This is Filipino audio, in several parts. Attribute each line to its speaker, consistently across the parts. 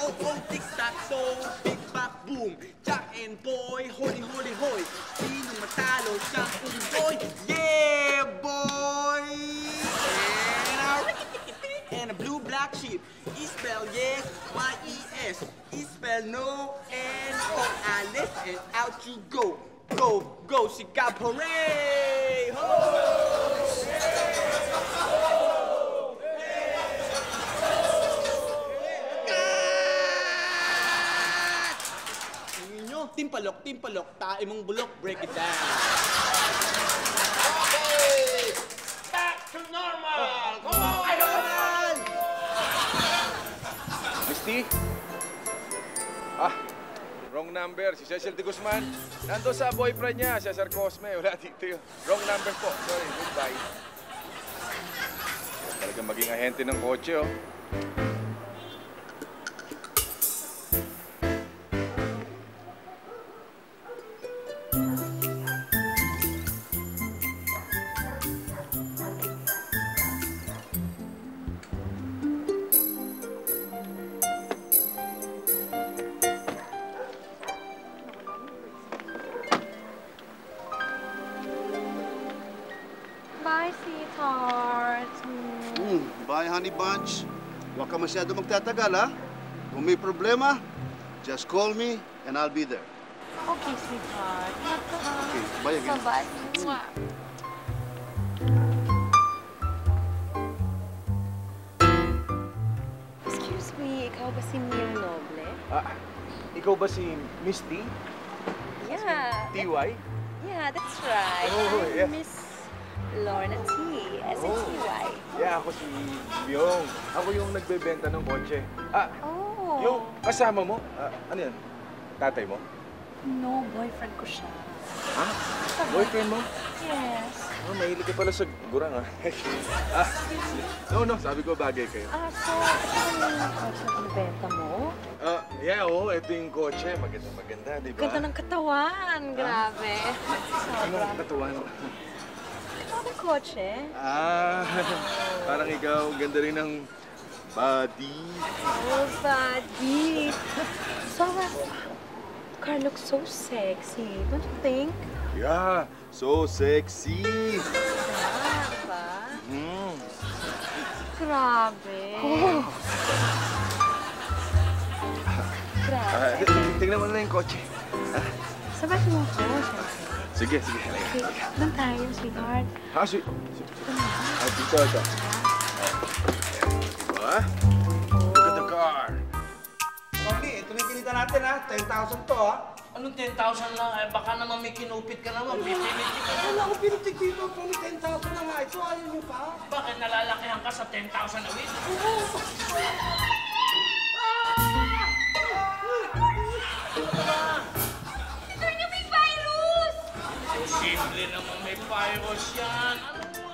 Speaker 1: oh, oh, tic-tac-toe, big-back boom. Jack and boy, holy, holy, hoy. Sino matalo siyang unggoy? Yeah, boy! And a blue black sheep. E spell yes, Y-E-S. E spell no, N-O. Alice, and out you go. Go, go, Sikap, hooray! Ho! Timpalok, timpalok, tae mong bulok, break it down.
Speaker 2: Okay! Back to normal! Come on!
Speaker 3: Misty? Wrong number. Si Cecil de Guzman. Nandun sa boyfriend niya, Cesar Cosme. Wala dito yun. Wrong number po. Sorry, goodbye. Talagang maging ahente ng kotse, oh.
Speaker 4: Bye, sweetheart.
Speaker 5: Bye, honey bunch. Huwag ka masyado magtatagal, ha? Kung may problema, just call me and I'll be there.
Speaker 4: Okay, sweetheart.
Speaker 5: Okay, bye again.
Speaker 4: Bye-bye. Mwah. Excuse me, ikaw ba si Mia Noble?
Speaker 3: Ikaw ba si Misty?
Speaker 4: Yeah.
Speaker 3: TY?
Speaker 4: Yeah, that's right.
Speaker 3: Oh,
Speaker 4: I'm
Speaker 3: yeah.
Speaker 4: Miss Lorna T. S-N-T-Y.
Speaker 3: Yeah, ako si Myong. Ako yung nagbebenta ng kotse.
Speaker 4: Oh.
Speaker 3: Yung kasama mo, ano yan? Tatay mo?
Speaker 4: No, boyfriend ko siya.
Speaker 3: Ha? Boyfriend mo?
Speaker 4: Yes.
Speaker 3: Mahilig ka pala sa gurang, ha? No, sabi ko bagay kayo.
Speaker 4: So, ito yung kotse na binibenta mo?
Speaker 3: Yeah, ito yung kotse. Maganda, di ba?
Speaker 4: Ganda ng katawan. Grabe.
Speaker 3: Anong katawan?
Speaker 4: Anong kotse?
Speaker 3: Parang ikaw, ganda rin ng body.
Speaker 4: Oh, buddy. So, car looks so sexy. Don't you think?
Speaker 3: Yeah, so sexy.
Speaker 4: Diba? Grabe. Grabe.
Speaker 3: Tingnan mo na yung kotse.
Speaker 4: Sabahin mo ako, syempre.
Speaker 3: Sige.
Speaker 4: Okay, doon tayo, sweetheart.
Speaker 3: Dito. Diba? Look at the car.
Speaker 2: Okay, ito na yung kinita natin, ha? 10,000 to, ha? Anong 10,000 lang? Eh, baka naman may kinupit ka naman. Pipilitin ka.
Speaker 5: Wala akong pinutik dito. Puro 10,000 na nga. Ito, ayaw niyo pa.
Speaker 2: Bakit nalalakihan ka sa 10,000 a week? Simple naman may virus yan.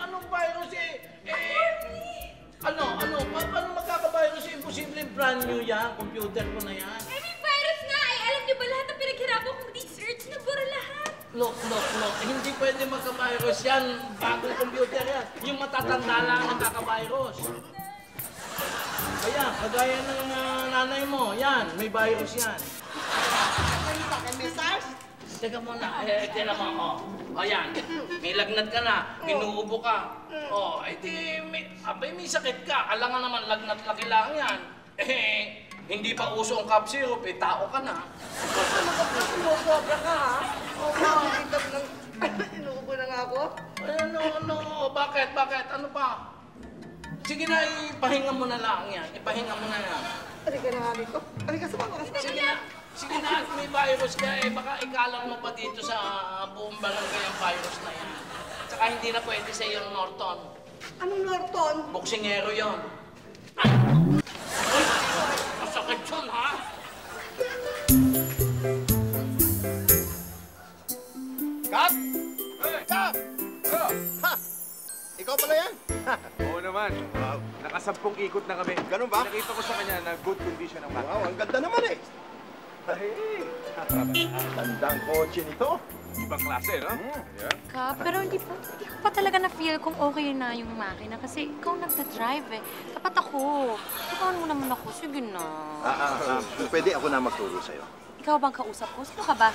Speaker 2: Anong virus eh? Paano magkaka-virus eh? Imposible brand new yan. Computer ko na yan.
Speaker 6: May virus nga eh! Alam niyo ba lahat ng pinaghirapan kong research? Nabura lahat!
Speaker 2: Look. Hindi pwede magka-virus yan. Bagong computer yan. Yung matatanda lang ang magkaka-virus. Ayan, kagaya ng nanay mo. Yan, may virus yan.
Speaker 5: May SARS?
Speaker 2: Teka muna, tira mo ako. O yan, may lagnat ka na, inuubo ka. O, may sakit ka. Alangan naman, lagnat laki lang yan. Hindi pa uso ang cough syrup, tao ka na.
Speaker 5: Sobra ka, ha? Inuubo na nga ako.
Speaker 2: Bakit? Ano pa? Sige na, ipahinga mo na lang yan. Ipahinga mo na yan.
Speaker 5: Halika na nga dito. Halika, sumama ka.
Speaker 2: Sige na, may virus ka baka ikalang mo pa dito sa buong barangay ang virus na yan. Tsaka hindi na pwede sa iyo, Norton.
Speaker 7: Anong Norton?
Speaker 2: Boksingero yon. Masakit yun, ha?
Speaker 5: Kap! Kap! Ha! Ikaw pala yan?
Speaker 3: Oo naman.
Speaker 5: Wow.
Speaker 3: Nakasampung ikot na kami.
Speaker 5: Ganun ba?
Speaker 3: Nakita ko sa kanya na good condition ang makina.
Speaker 5: Wow, ang ganda naman eh.
Speaker 3: Hey!
Speaker 5: Tandang kotse nito.
Speaker 3: Ibang klase, no? Yeah.
Speaker 4: Kap, pero hindi ko pa talaga na-feel kung okay na yung makina kasi ikaw nagda-drive eh. Dapat ako. Tukawan mo naman ako. Sige na.
Speaker 5: Pwede ako na magturo sa'yo.
Speaker 4: Ikaw bang kausap ko? Sino ka ba?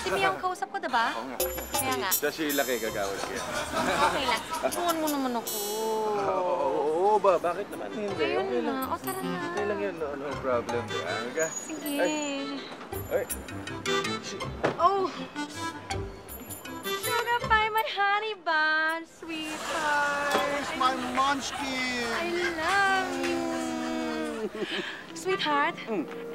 Speaker 4: Si Mia ang kausap ko, diba?
Speaker 3: Oo nga.
Speaker 4: Kaya nga.
Speaker 3: Siya Sheila kay Kagawad kaya.
Speaker 4: Okay lang. Tukawan mo naman ako.
Speaker 3: Oo ba? Bakit naman? Hindi.
Speaker 4: Ayun
Speaker 3: Okay lang.
Speaker 4: na. O, tara na.
Speaker 3: Okay lang yun. No problem. Diba?
Speaker 4: Sige.
Speaker 3: Ay.
Speaker 4: Oh! Sugar pie, my honey bun, sweetheart.
Speaker 5: My munchkin!
Speaker 4: I love you. Sweetheart,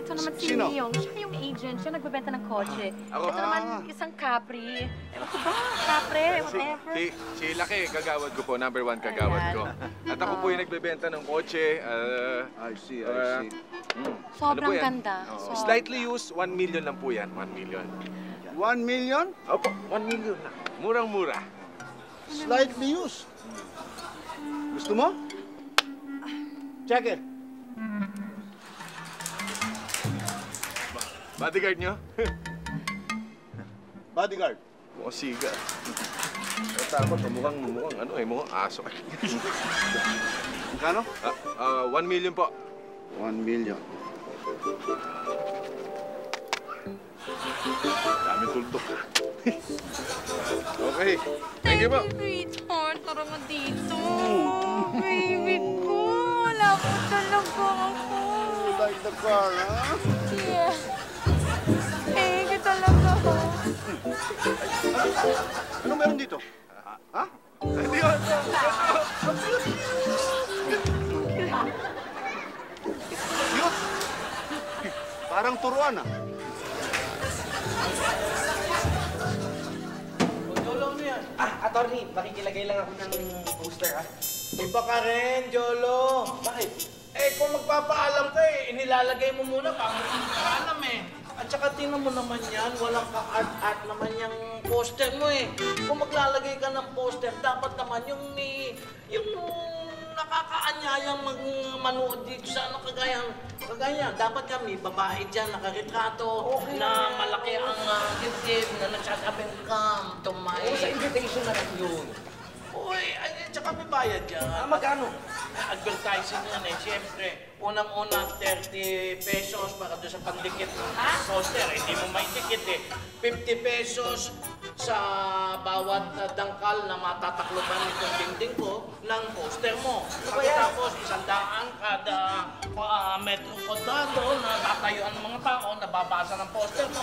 Speaker 4: ito naman si
Speaker 5: Sino?
Speaker 4: Leong. Siya yung agent. Siya nagbebenta ng kotse.
Speaker 3: Ako?
Speaker 4: Ito naman isang Capri. Ewan ko ba? Capri, whatever.
Speaker 3: Si Laki, kagawad ko po. Number 1 kagawad ko. At ako po yung nagbebenta ng kotse.
Speaker 5: I see,
Speaker 4: Sobrang
Speaker 3: yan?
Speaker 4: ganda.
Speaker 3: Oo.
Speaker 4: Sobrang.
Speaker 3: Slightly used, 1 million lang po yan. 1 million.
Speaker 5: 1 million?
Speaker 3: Opo, 1 million lang. Murang-mura.
Speaker 5: Slightly used. Gusto mo? Check it.
Speaker 3: Bodyguard nyo?
Speaker 5: Bodyguard.
Speaker 3: Mukhang siga. Takot, mukhang aso.
Speaker 5: Magkano?
Speaker 3: 1 million po.
Speaker 5: 1 million.
Speaker 3: Daming tultok. Okay. Thank you po.
Speaker 4: Sweetheart, tara nga dito. Baby ko, wala ko talaga ako.
Speaker 5: You like the car, huh?
Speaker 4: Yeah. Thank you talaga.
Speaker 5: Ano meron dito? Ha?
Speaker 3: Hindi yun.
Speaker 5: Yun! Parang turuan, ah.
Speaker 2: Jolo mo yan.
Speaker 8: Attorney, makikilagay lang ako ng poster, ha?
Speaker 2: Iba ka rin, Jolo.
Speaker 8: Bakit?
Speaker 2: Eh, kung magpapaalam ka inilalagay mo muna para magpapaalam eh. At saka tingnan mo naman yan, walang ka-art-art naman yung poster mo eh. Kung maglalagay ka ng poster, dapat naman yung nakakaanyayang manood dito sa ano kagaya. Dapat nga may babae dyan, nakaritrato, na malaki ang dibdib, na nagsasabing come to my...
Speaker 8: Oo, sa invitation na lang yun.
Speaker 2: Uy, ay, tsaka may bayad yan.
Speaker 8: Magkano?
Speaker 2: Advertising yan eh. Siyempre, unang-una 30 pesos para doon sa pandikit ng poster. Hindi mo maidikit eh. 50 pesos sa bawat dangkal na matatakloban itong dingding ko ng poster mo. Pagkatapos, 100 kada metro kwadrado na tatayuan ng mga tao na babasa ng poster mo.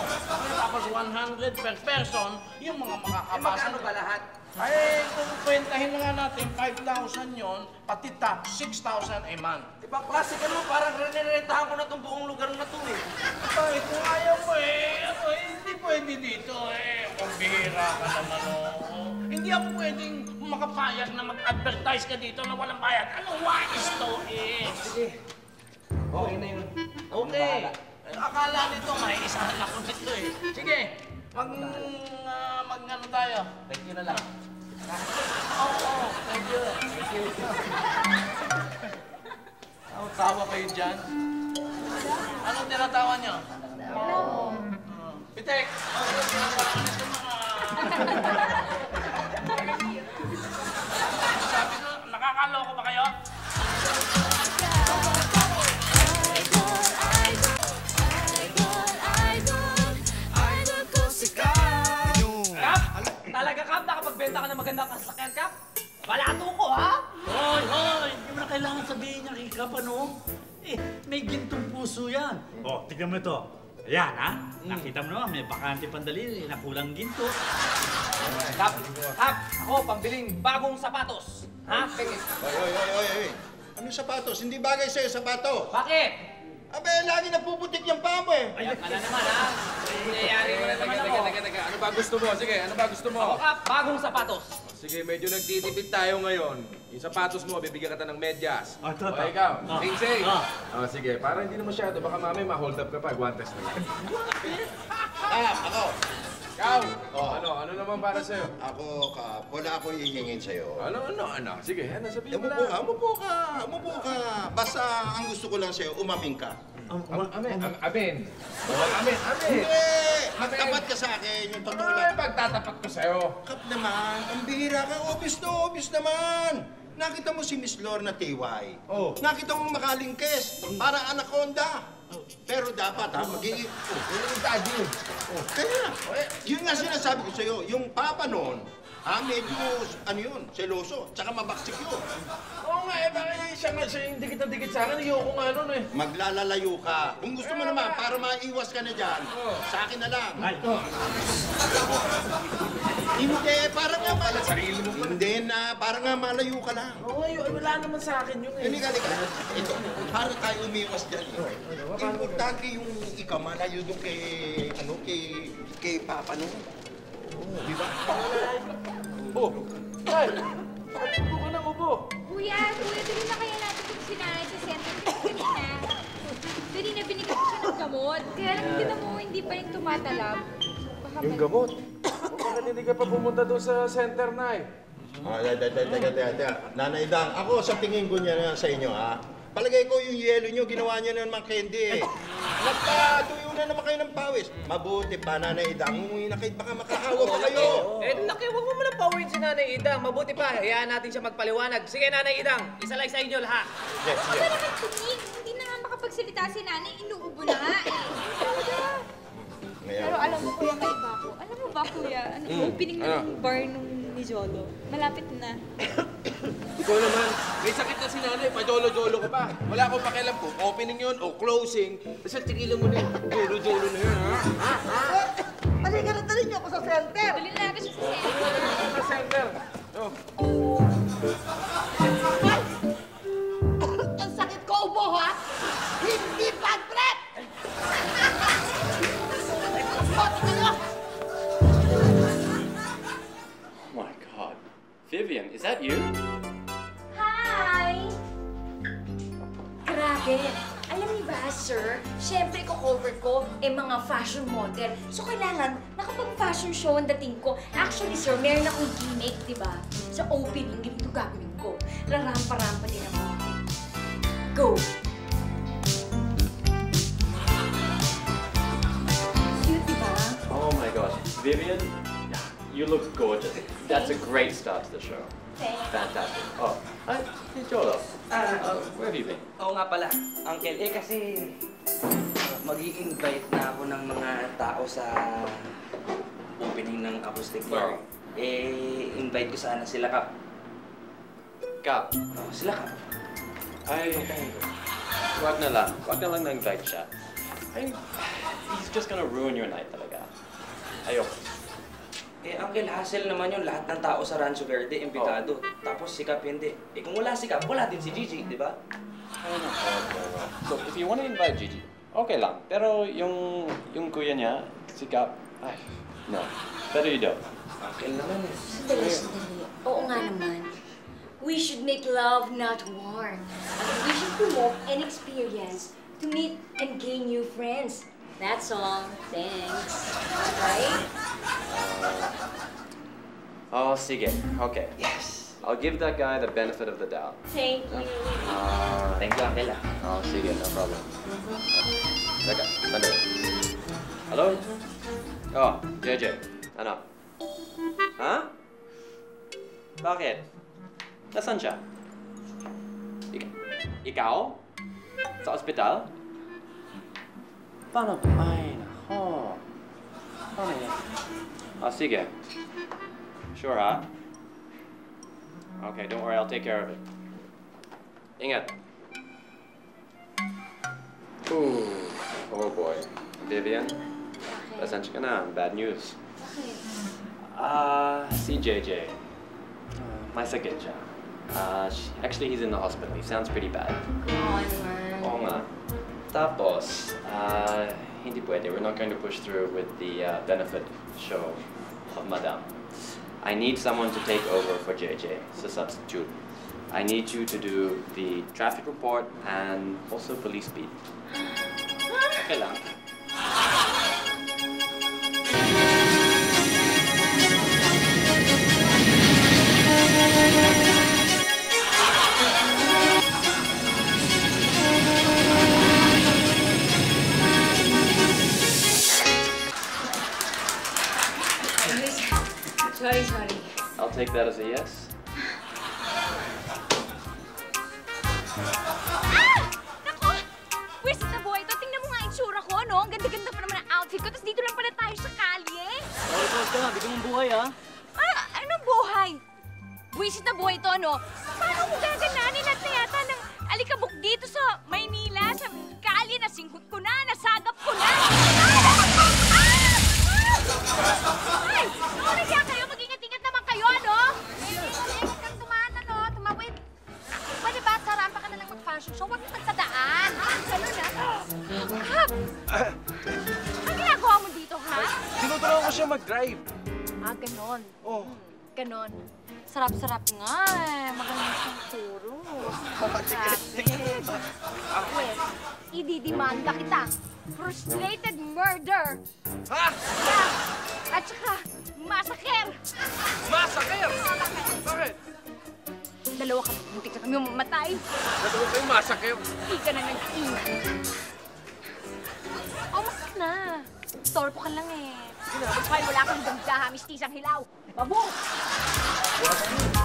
Speaker 2: Tapos 100 per person yung mga makakabasa.
Speaker 8: Magkano ba lahat?
Speaker 2: Ay, kung kwentahin na nga natin, 5,000 yon, pati top, 6,000 a month.
Speaker 8: Ibang klase ka naman, parang rinirentahan ko na itong buong lugar na to eh.
Speaker 2: Bakit kung ayaw mo hindi pwede dito eh. Kung bihira ka naman Hindi ako pwedeng makapayag na mag-advertise ka dito na walang bayad. Ano wais to eh?
Speaker 8: Sige. Okay na yun.
Speaker 2: Okay. Akala nito, may isahan ako dito eh. Sige, mag-ano tayo?
Speaker 8: Thank you na lang.
Speaker 2: Oo, thank you.
Speaker 8: Thank you.
Speaker 2: Tawa kayo dyan? Anong tinatawa niyo? Pitek! Anong tinatawa nito mga... Sabi ko, nakakaloko ba kayo?
Speaker 8: Talaga, Kap? Nakapagbenta ka ng magandang kasakyan, Kap? Balato ko, ha?
Speaker 9: Hoy, hoy! Hindi mo na kailangan sabihin niya kay Kap, ano? Eh, may gintong puso yan. Oh, tignan mo ito. Ayan, ha? Nakita mo naman, may bakante pandaliri na kulang ginto.
Speaker 8: Kap, ako pambiling bagong sapatos. Ha? Pengis.
Speaker 5: Oy. Ano sapatos? Hindi bagay sa'yo sapato.
Speaker 8: Bakit?
Speaker 5: Abe, lagi napuputik yung paa mo eh.
Speaker 8: Ayan ka na naman, ha? Nangyayari mo na naman ako.
Speaker 3: Teka. Ano ba gusto mo? Sige, ano ba gusto mo?
Speaker 8: Ako, Kap, bagong sapatos.
Speaker 3: Sige, medyo nagtitipid tayo ngayon. Yung sapatos mo, bibigyan kita ng medyas.
Speaker 9: Ah, ito.
Speaker 3: O, ikaw, sing-sing. Sige, para hindi na masyado. Baka mamaya ma-hold up ka pa. Guantes na lang.
Speaker 7: Ako.
Speaker 3: Ikaw, ano naman para sa'yo?
Speaker 7: Ako, wala ako hihingin sa'yo.
Speaker 3: Ano? Sige, sabihin mo
Speaker 7: Umupo ka. Basta ang gusto ko lang sa'yo, umaming ka.
Speaker 3: Amen.
Speaker 7: Hindi! Magtapat ka sa akin, yung totoo lang.
Speaker 3: Pagtatapat ko sa'yo.
Speaker 7: Kap naman, ang bihira ka, obvious naman. Nakita mo si Miss Lorna T.Y.
Speaker 3: Oh.
Speaker 7: Nakita mo makalingkes, para anaconda. Pero dapat magiging...
Speaker 3: Daddy.
Speaker 7: Kaya, yun nga sinasabi ko sa'yo, yung papa noon, medyo, seloso, tsaka mabaksik yun.
Speaker 3: Oo nga, bakit siya yung dikit na dikit sa akin, ayoko nga nun eh.
Speaker 7: Maglalalayo ka. Kung gusto mo naman, para maiwas ka na dyan, sa akin na lang. Hindi, parang nga pala.
Speaker 3: Sarili mo pala.
Speaker 7: Hindi na, parang nga malayo ka lang.
Speaker 3: Oo, wala naman sa akin yun eh.
Speaker 7: Halika. Ito, para tayo umiwas dyan. Importante yung ikaw malayo doon kay Papa no. Di ba?
Speaker 3: Ay! Upo ka na, upo.
Speaker 6: Kuya, dali na kaya natin kung sinanay sa center kasi kanina binigyan ko siya ng gamot. Kaya lang hindi pa yung tumatalab. Baka
Speaker 3: Yung gamot? Bakit hindi ka pa pumunta doon sa center, Nay?
Speaker 7: Teka. Nanay Dang, ako sa tingin ko niya sa inyo, ha? Palagay ko yung yelo nyo, ginawa niya naman candy. Nagpatuyo na naman kayo ng pawis. Mabuti pa, Nanay Dang. Umuwi na kayo, baka makahawa pa kayo.
Speaker 8: Laki, huwag mo muna pauwiin si Nanay Idang. Mabuti pa, hayaan natin siya magpaliwanag. Sige, Nanay Idang, isa lang sa inyo lahat.
Speaker 6: Aba naman tumig. Hindi na nga makapagsalita si nanay. Inuubo na nga eh. Pero alam mo kuya, may iba ko. Alam mo ba kuya, opening na ng bar nung ni Jolo. Malapit na.
Speaker 3: Ikaw naman, may sakit na si nanay, pa-jolo-jolo ka pa. Wala akong pakialam kung opening yun o closing. Basta tigilan mo na yung jolo-jolo na yun, ha?
Speaker 10: Halika na dali niyo ako sa center.
Speaker 6: Dali na natin siya sa center.
Speaker 3: Sa center.
Speaker 10: Ang sakit ko, ubo, ha? Hindi bad breath!
Speaker 11: Oh my God. Vivian, is that you?
Speaker 4: Hi! Grabe! Alam niyo ba, sir? Siyempre, cover ko mga fashion model. So, kailangan nakapag-fashion show ang dating ko. Actually, sir, meron akong gimmick, di ba? Sa opening, ganito gagawin ko. Rarampa-rampa din ako. Go! Cute, di ba?
Speaker 11: Oh my gosh. Vivian, you look gorgeous. That's a great start to the show.
Speaker 4: Thanks.
Speaker 11: Fantastic. Oh, hi, hey Jolo. Where have you been?
Speaker 8: Oo nga pala, Uncle. Kasi mag-i-invite na ako ng mga tao sa opening ng acoustic bar. Invite ko sana sila, Kap.
Speaker 11: Kap.
Speaker 8: Sila, Kap.
Speaker 11: Ay, wag na lang na-invite siya. He's just gonna ruin your night talaga. Ayoko.
Speaker 8: Uncle, hassle naman yung lahat ng tao sa Rancho Verde, imbitado. Tapos si Kap hindi. Kung wala si Kap, wala din si Gigi, di ba?
Speaker 11: Look, if you want to invite Gigi, okay lang. Pero yung kuya niya, si Kap, ay, no. Better you don't.
Speaker 8: Uncle naman eh.
Speaker 4: Sandali. Oo nga naman. We should make love, not war. We should promote an experience to meet and gain new friends. That's all. Thanks. Right?
Speaker 11: Oh, sige. Okay.
Speaker 8: Yes.
Speaker 11: I'll give that guy the benefit of the doubt.
Speaker 4: Thank you.
Speaker 8: Thank you, Uncle.
Speaker 11: Oh, sige, no problem. Teka, sandali. Hello? Oh, JJ. Ano? Ha? Bakit? Nasaan siya? Ikaw? Sa ospital? Paano? Ay, nako. Paano yan? Oh, sige. Sure, ha? Okay, don't worry. I'll take care of it. Ingat. Ooh. Oh, boy. Vivian? Pasensya ka na. Bad news. Si JJ. May sakit siya. Actually, he's in the hospital. He sounds pretty bad. Oo nga. Tapos, hindi pwede. We're not going to push through with the benefit show of Madame. I need someone to take over for JJ as a substitute. I need you to do the traffic report and also police beat. Okay lang.
Speaker 4: Sorry.
Speaker 11: I'll take that as a yes.
Speaker 6: Naku! Where's the boy? Ito, tingnan mo nga yung itsura ko, no? Ang ganda-ganda pa naman ang outfit ko, tapos dito lang pala tayo sa kalye.
Speaker 8: Sorry ka nga, bigyan mong buhay ah.
Speaker 6: Anong buhay? Wisit na buhay to, no? Paano mo gagananin at yata ng alikabok dito sa Maynila, sa kalye, nasinghot ko na, nasagap ko na. Ay! Kaya kayo, mag-ingat-ingat naman kayo, ano? Huwag kang tumaan, ano? Tumawid. Pwede ba, sarampa ka na lang mag-fashion show? Huwag mo tagtadaan. Ganun, ha? Ang ginagawa mo dito, ha?
Speaker 3: Tinutulungan ko siya mag-drive.
Speaker 6: Ganon.
Speaker 3: Oh.
Speaker 6: Ganon. Sarap-sarap nga eh. Magaling siyang turo. Ako eh, ididimanda kita. Frustrated murder.
Speaker 3: Ha?
Speaker 6: At saka, massacre.
Speaker 3: Massacre? Bakit?
Speaker 6: Dalawa ka, muntik na kami mamatay.
Speaker 3: Dalawa kayo massacre?
Speaker 6: Hindi ka na nag-ingat. Mas na. Torpo ka lang eh. Kaya wala kang ganda, mistisang hilaw. Babo!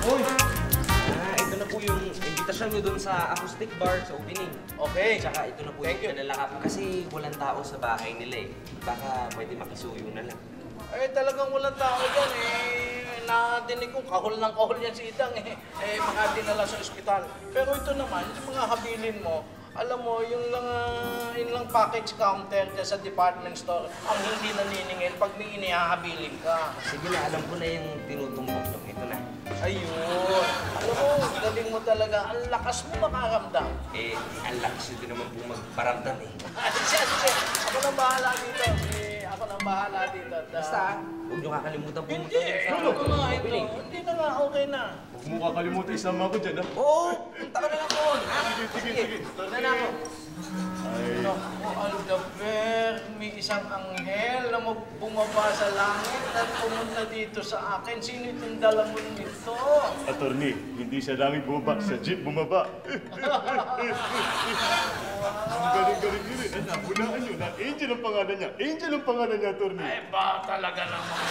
Speaker 8: Uy! Ito na po yung invitation nyo dun sa acoustic bar sa opening.
Speaker 3: Okay.
Speaker 8: Tsaka ito na po yung pinadala ka. Kasi walang tao sa bahay nila eh. Baka pwede makisuyo na lang.
Speaker 2: Talagang walang tao dyan nadinig kong kahol ng kahol yan si Idang baka dinala sa ospital. Pero ito naman, yung mga habilin mo, alam mo, yung lang package counter dyan sa department store, ang hindi naniningil pag may inihahabilin ka.
Speaker 8: Sige na, alam ko na yung tinutumbok nyo. Ito na.
Speaker 2: Ayun. Alam mo, galing mo talaga. Ang lakas mo makaramdam.
Speaker 8: Ang lakas nyo din naman po magparamdam eh.
Speaker 2: Sige. Ako nang bahala dito. Ako nang bahala dito.
Speaker 8: Basta, huwag nyo kakalimutan pumunta
Speaker 2: Hindi.
Speaker 8: dun sa
Speaker 2: Hindi na nga. Okay na.
Speaker 7: Huwag mo kakalimutan, isama ko dyan, ha?
Speaker 8: Oo! Punta ka na lang doon!
Speaker 7: Sige.
Speaker 8: Punta na ako.
Speaker 2: Naku, Aldaper, may isang anghel na bumaba sa langit at pumunta dito sa akin. Sino itong dala mo nito?
Speaker 7: Attorney, hindi siya langit bumaba, sa jeep bumaba. Ang galing-galing yun eh. Nabunahan yun. Angel ang pangalan niya. Angel ang pangalan niya, attorney.
Speaker 2: Ba talaga namang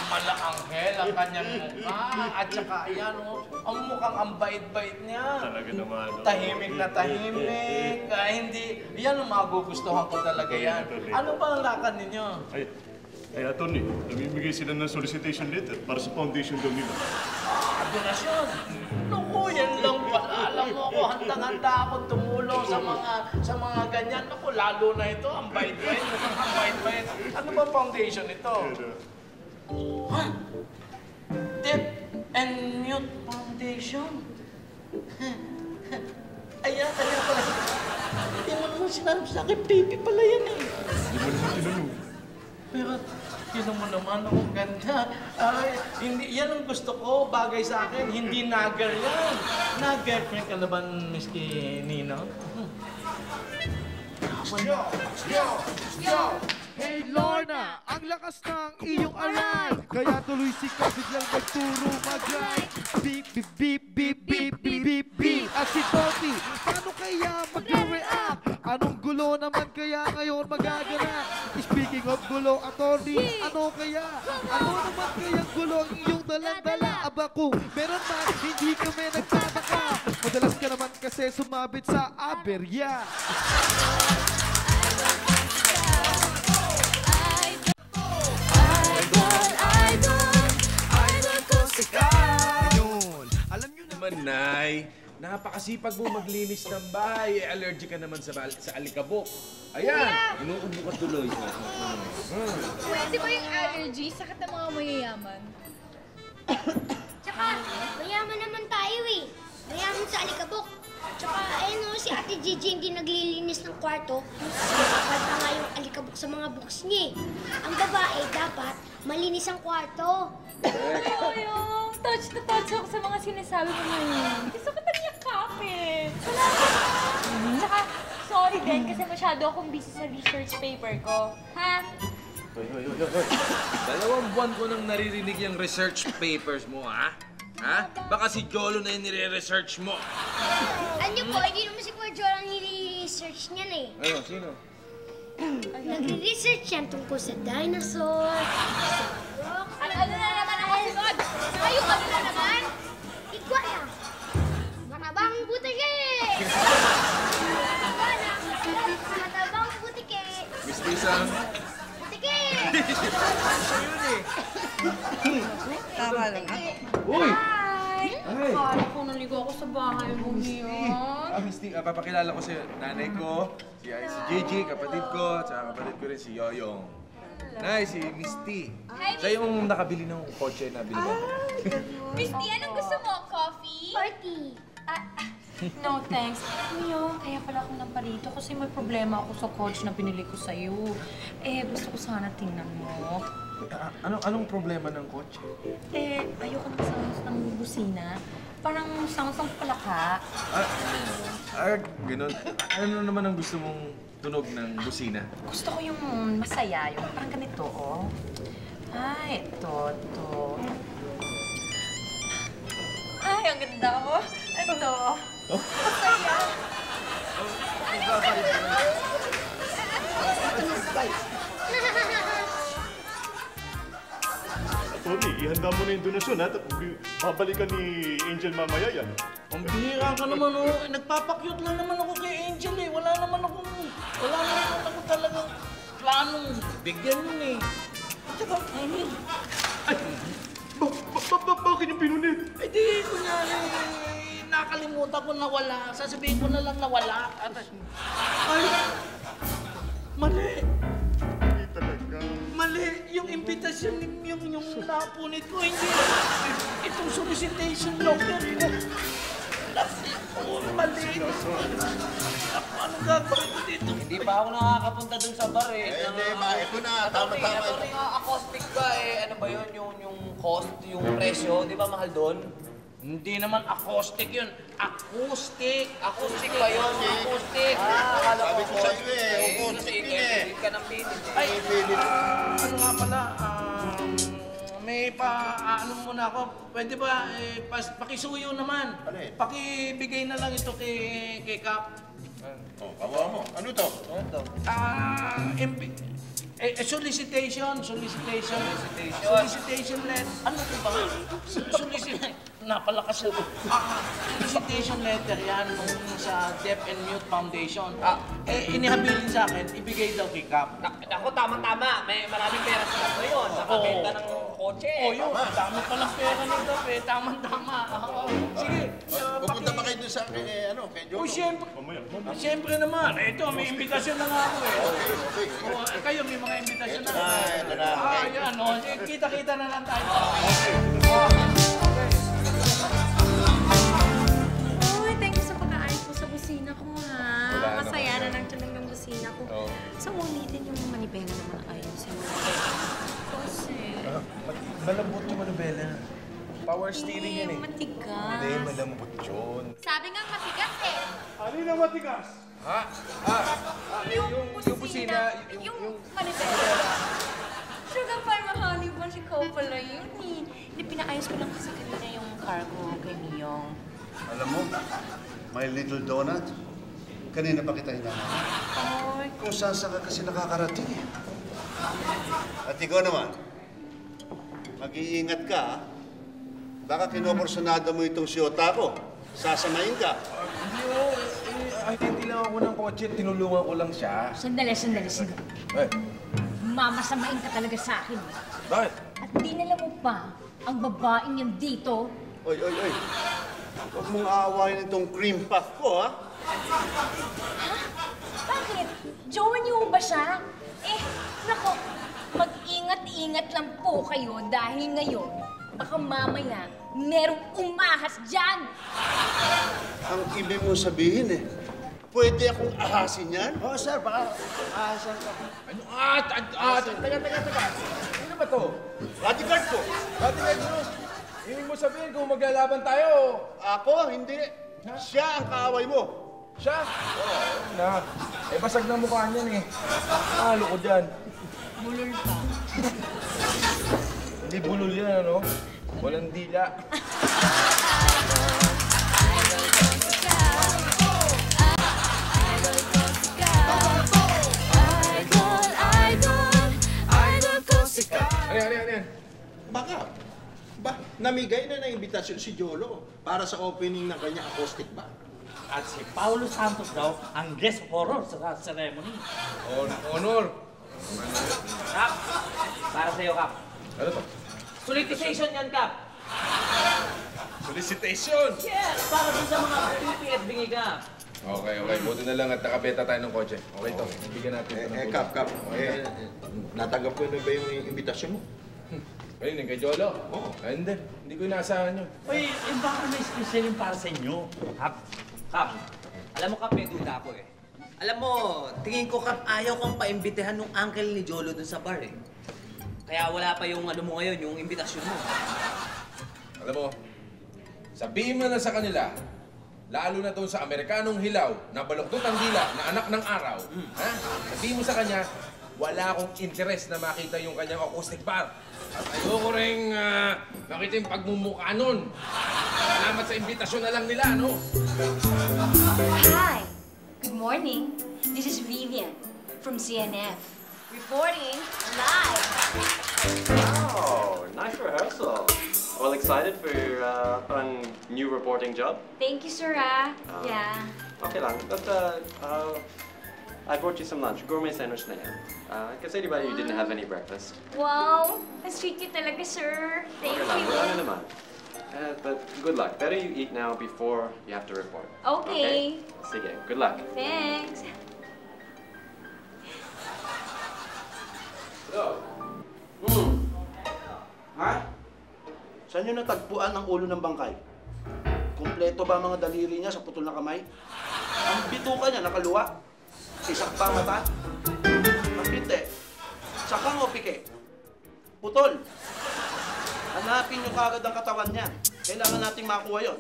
Speaker 2: mala-anghel ang kanyang mukha. At saka, ayan, ang mukhang ang bait-bait niya.
Speaker 7: Talaga naman.
Speaker 2: Tahimik na tahimik. Hindi, yan ang magugustuhan ko talaga yan. Ano ba ang lakad ninyo?
Speaker 7: Ay, attorney, namimigay sila ng solicitation letter para sa foundation daw nila.
Speaker 2: Donasyon. Naku, yan lang pala. Alam mo ako, handang-handa akong tumulong sa mga ganyan. Naku, lalo na ito, ang bait-bait. Mukhang ang bait-bait. Ano ba foundation ito? Ha? Deaf and Mute Foundation? Ayan pala. Hindi mo naman sinabi sa akin, baby pala yan eh.
Speaker 7: Hindi mo naman tinanong.
Speaker 2: Pero, tinan mo naman, ang ganda. Hindi, yan ang gusto ko, bagay sa akin. Hindi nagger yan. Nag-girlfriend ka na ba, Miski Nino?
Speaker 12: Hey Lorna, ang lakas ng iyong aray. Kaya tuloy si Kapit lang magturo mag-ride. Beep, beep, beep, beep, beep, beep, beep, beep. At si Toti, paano kaya mag-react? Anong gulo naman kaya ngayon magaganap? Speaking of gulo, attorney, ano kaya? Ano naman kaya gulo ang iyong dalang-dala? Aba kung meron man, hindi kami nagtataka. Madalas ka naman kasi sumabit sa aberya.
Speaker 3: Nay, napakasipag mo maglinis ng bahay. Allergic ka naman sa alikabok. Ayan, inuubo ka tuloy.
Speaker 6: Pwede ba yung allergy? Sakit ng mga mayayaman.
Speaker 13: Tsaka, mayaman naman tayo eh. Mayaman sa alikabok. Tsaka, ayun o, si Ate Gigi hindi naglilinis ng kwarto. Nakapalta nga yung alikabok sa mga books niya eh. Ang babae, dapat malinis ang kwarto.
Speaker 4: Yung touch na touch ako sa mga sinasabi mo ngayon. Gusto ko talaga kapit. Salamat. Tsaka, sorry din kasi masyado akong busy sa research paper ko. Ha?
Speaker 3: Hoy. 2 buwan ko nang naririnig yung research papers mo, ha? Ha? Baka si Jolo na yung nire-research mo.
Speaker 13: Ano po, hindi naman si Kuya Joel ang nire-research niyan eh.
Speaker 3: Ano? Sino?
Speaker 13: Nagre-research yan tungkol sa dinosaur, sa rock.
Speaker 6: Ano na naman ang kasunod? Ayun, ano na naman?
Speaker 13: Igwa na. Matabang butike! Matabang butike!
Speaker 3: Miss Lisa.
Speaker 13: Butike!
Speaker 10: Tama lang.
Speaker 3: Uy!
Speaker 4: Ay! Akala ko naligo ako sa bahay mo ngayon.
Speaker 3: Misty, papakilala ko sa'yo. Nanay ko, si Gigi, kapatid ko, at saka kapatid ko rin si Yoyong. Nay, si Misty. Siya yung nakabili ng kotse na binibenta.
Speaker 6: Misty, anong gusto mo? Coffee?
Speaker 13: Party!
Speaker 4: No, thanks. Mio, kaya pala ako naparito kasi may problema ako sa coach na binili ko sa'yo. Eh, gusto ko sana tingnan mo.
Speaker 3: Anong problema ng kotse?
Speaker 4: Eh, ayoko ng sounds ng busina. Parang sounds ng palaka.
Speaker 3: Ganun. Ano naman ang gusto mong tunog ng busina?
Speaker 4: Gusto ko yung masaya, yung parang ganito, oh. Ay, ito. Ay, ang ganda, oh. Ito. Masaya.
Speaker 14: Tony, ihanda mo na yung donasyon ha. Babalikan ni Angel mamaya yan.
Speaker 2: Ang bihira ka naman, oh. Nagpapakyut lang naman ako kay Angel, eh. Wala naman ako talagang planong bigyan mo, eh. At saka,
Speaker 14: Bakit yung pinunit?
Speaker 2: eh di, kunyari, nakalimutan ko na wala. Sasabihin ko na lang na wala. Ay, mali.
Speaker 14: Hindi talaga.
Speaker 2: Mali. Yung invitation, yung napunit ko, hindi. Itong solicitation letter ko. Mali. Anong gagawin ko dito?
Speaker 8: Hindi pa ako nakakapunta dun sa bar eh.
Speaker 7: Hindi, ito na. Tama.
Speaker 8: Yung acoustic ba eh, ano ba yun? Yung cost, yung presyo, di ba mahal doon?
Speaker 2: Hindi naman acoustic yun. Acoustic.
Speaker 8: Acoustic ba yun? Acoustic. Akala ko
Speaker 7: Sabi ko sa iyo eh, acoustic yun eh.
Speaker 8: Pilit ka ng pilit eh.
Speaker 2: Ay, ano nga pala, may ano muna ako. Pwede ba, pakisuyo naman.
Speaker 7: Alin?
Speaker 2: Pakibigay na lang ito kay Kap.
Speaker 7: Kawa mo. Ano to?
Speaker 2: Solicitation letter. Ano ito ba? Napalakas ako. Solicitation letter yan sa Deaf and Mute Foundation. Inihabilin sa akin, ibigay daw kay Kap.
Speaker 8: Ako, tama-tama. May maraming pera sila ngayon. Nakabenta ng kotse.
Speaker 2: Yun. Dami palang pera nito, Tama-tama. Sige.
Speaker 7: Pupunta ba kayo dun sa kay Jolo?
Speaker 2: Siyempre naman. Ito, may imbitasyon na nga ako eh.
Speaker 7: Okay.
Speaker 2: Kayo, may mga imbitasyon na nga.
Speaker 7: Ito na.
Speaker 2: Yan, kita-kita na lang tayo.
Speaker 4: Uy, thank you sa pag-aayos mo sa busina ko, ha? Masaya na ng tunog ng busina ko. So, ulitin yung manibela naman ayusin mo. Kasi...
Speaker 3: Malambot yung manubela. Power steering yan eh.
Speaker 4: Matigas.
Speaker 3: Hindi, malambot yun.
Speaker 6: Sabi nga matigas eh.
Speaker 14: Alin ang matigas?
Speaker 3: Ha? Yung busina,
Speaker 6: Yung manibela.
Speaker 4: Sugar Farm Honey Bunch, ikaw pala yun eh. Hindi, pinaayos ko lang kasi kanina yung cargo kay Miyong.
Speaker 5: Alam mo, my little donut, kanina pa kita hinahanap.
Speaker 4: Ay,
Speaker 5: Kung saan ka kasi nakakarating eh. At ikaw naman, mag-iingat ka ha. Baka kinoporsyonado mo itong siyota ko. Sasamayin ka.
Speaker 3: Hindi lang ako ng kotse, tinulungan ko lang siya.
Speaker 4: Sandali.
Speaker 3: Eh,
Speaker 4: Mamasamain ka talaga sa akin.
Speaker 3: bakit?
Speaker 4: At dinala mo pa ang babaeng yan dito.
Speaker 5: Oy. Huwag mong aawahin itong cream puff ko ha.
Speaker 4: Ha? Bakit? Jowa niyo ba siya? Nako, mag-ingat-ingat lang po kayo dahil ngayon, Baka mamaya, merong umahas dyan!
Speaker 5: Ang ibig mo sabihin eh, pwede akong ahasin yan?
Speaker 15: Oo, sir, baka ahasan ka.
Speaker 3: Ano? Teka. Sino ba to?
Speaker 5: Bodyguard ko.
Speaker 3: Bodyguard mo? Ibig mo sabihin kung maglalaban tayo?
Speaker 5: Ako, hindi. Siya ang kaaway mo.
Speaker 3: Siya? Oo, na. Eh, basag na mukha niyan eh. Halo ko dyan.
Speaker 4: Bulol pa.
Speaker 3: Hindi bulol yan, ano? Walang dila. Ano yan?
Speaker 7: Baka. Ba, namigay na ng imbitasyon si Jolo para sa opening ng kanyang acoustic band.
Speaker 9: At si Paulo Santos daw ang guest horror sa ceremony.
Speaker 3: Honor.
Speaker 8: Kap, para sa'yo, Kap.
Speaker 3: Ano to?
Speaker 8: Solicitation yan, Kap.
Speaker 3: Solicitation!
Speaker 8: Yes, para dun sa mga pipi at bingi ka.
Speaker 3: Okay. Buti na lang at nakabeta tayo ng kotse. Okay to. Bigyan natin ito ng
Speaker 7: Kap. Natanggap ko na ba yung imbitasyon mo?
Speaker 3: Ayun, yung kay Jolo? Oo. Hindi ko inaasahan yun.
Speaker 9: Uy, baka may special yung para sa inyo. Kap.
Speaker 16: Alam mo, Kap, may duda ako eh. Alam mo, tingin ko, Kap, ayaw kang paimbitehan ng uncle ni Jolo dun sa bar eh. Kaya wala pa yung ano mo ngayon, yung imbitasyon mo.
Speaker 3: Alam mo, sabihin mo na sa kanila, lalo na doon sa Amerikanong hilaw na baluktot ang dila na anak ng araw, ha? Sabihin mo sa kanya, wala akong interes na makita yung kanyang acoustic bar. At ayoko rin makita yung pagmumukha nun. Salamat sa imbitasyon na lang nila, no?
Speaker 4: Hi! Good morning. This is Vivian from CNF. Reporting live.
Speaker 11: Oh, nice rehearsal. Well, excited for your new reporting job?
Speaker 4: Thank you, sir. Yeah.
Speaker 11: Okay lang. But, I brought you some lunch. Gourmet sandwich na yan. Kasi di ba you didn't have any breakfast?
Speaker 4: Wow! Na-sweet you talaga, sir. Thank
Speaker 11: Okay lang.
Speaker 4: you.
Speaker 11: Wala na naman. But good luck. Better you eat now before you have to report.
Speaker 4: Okay.
Speaker 11: Sige. Good luck.
Speaker 4: Thanks.
Speaker 15: Ha? Saan nyo natagpuan ang ulo ng bangkay? Kumpleto ba ang mga daliri niya sa putol na kamay? Ang bituka niya nakaluwa? Isak pa mata? Ang pinte? Sakang o pike? Putol? Hanapin nyo kagad ang katawan niya. Kailangan nating makuha yon.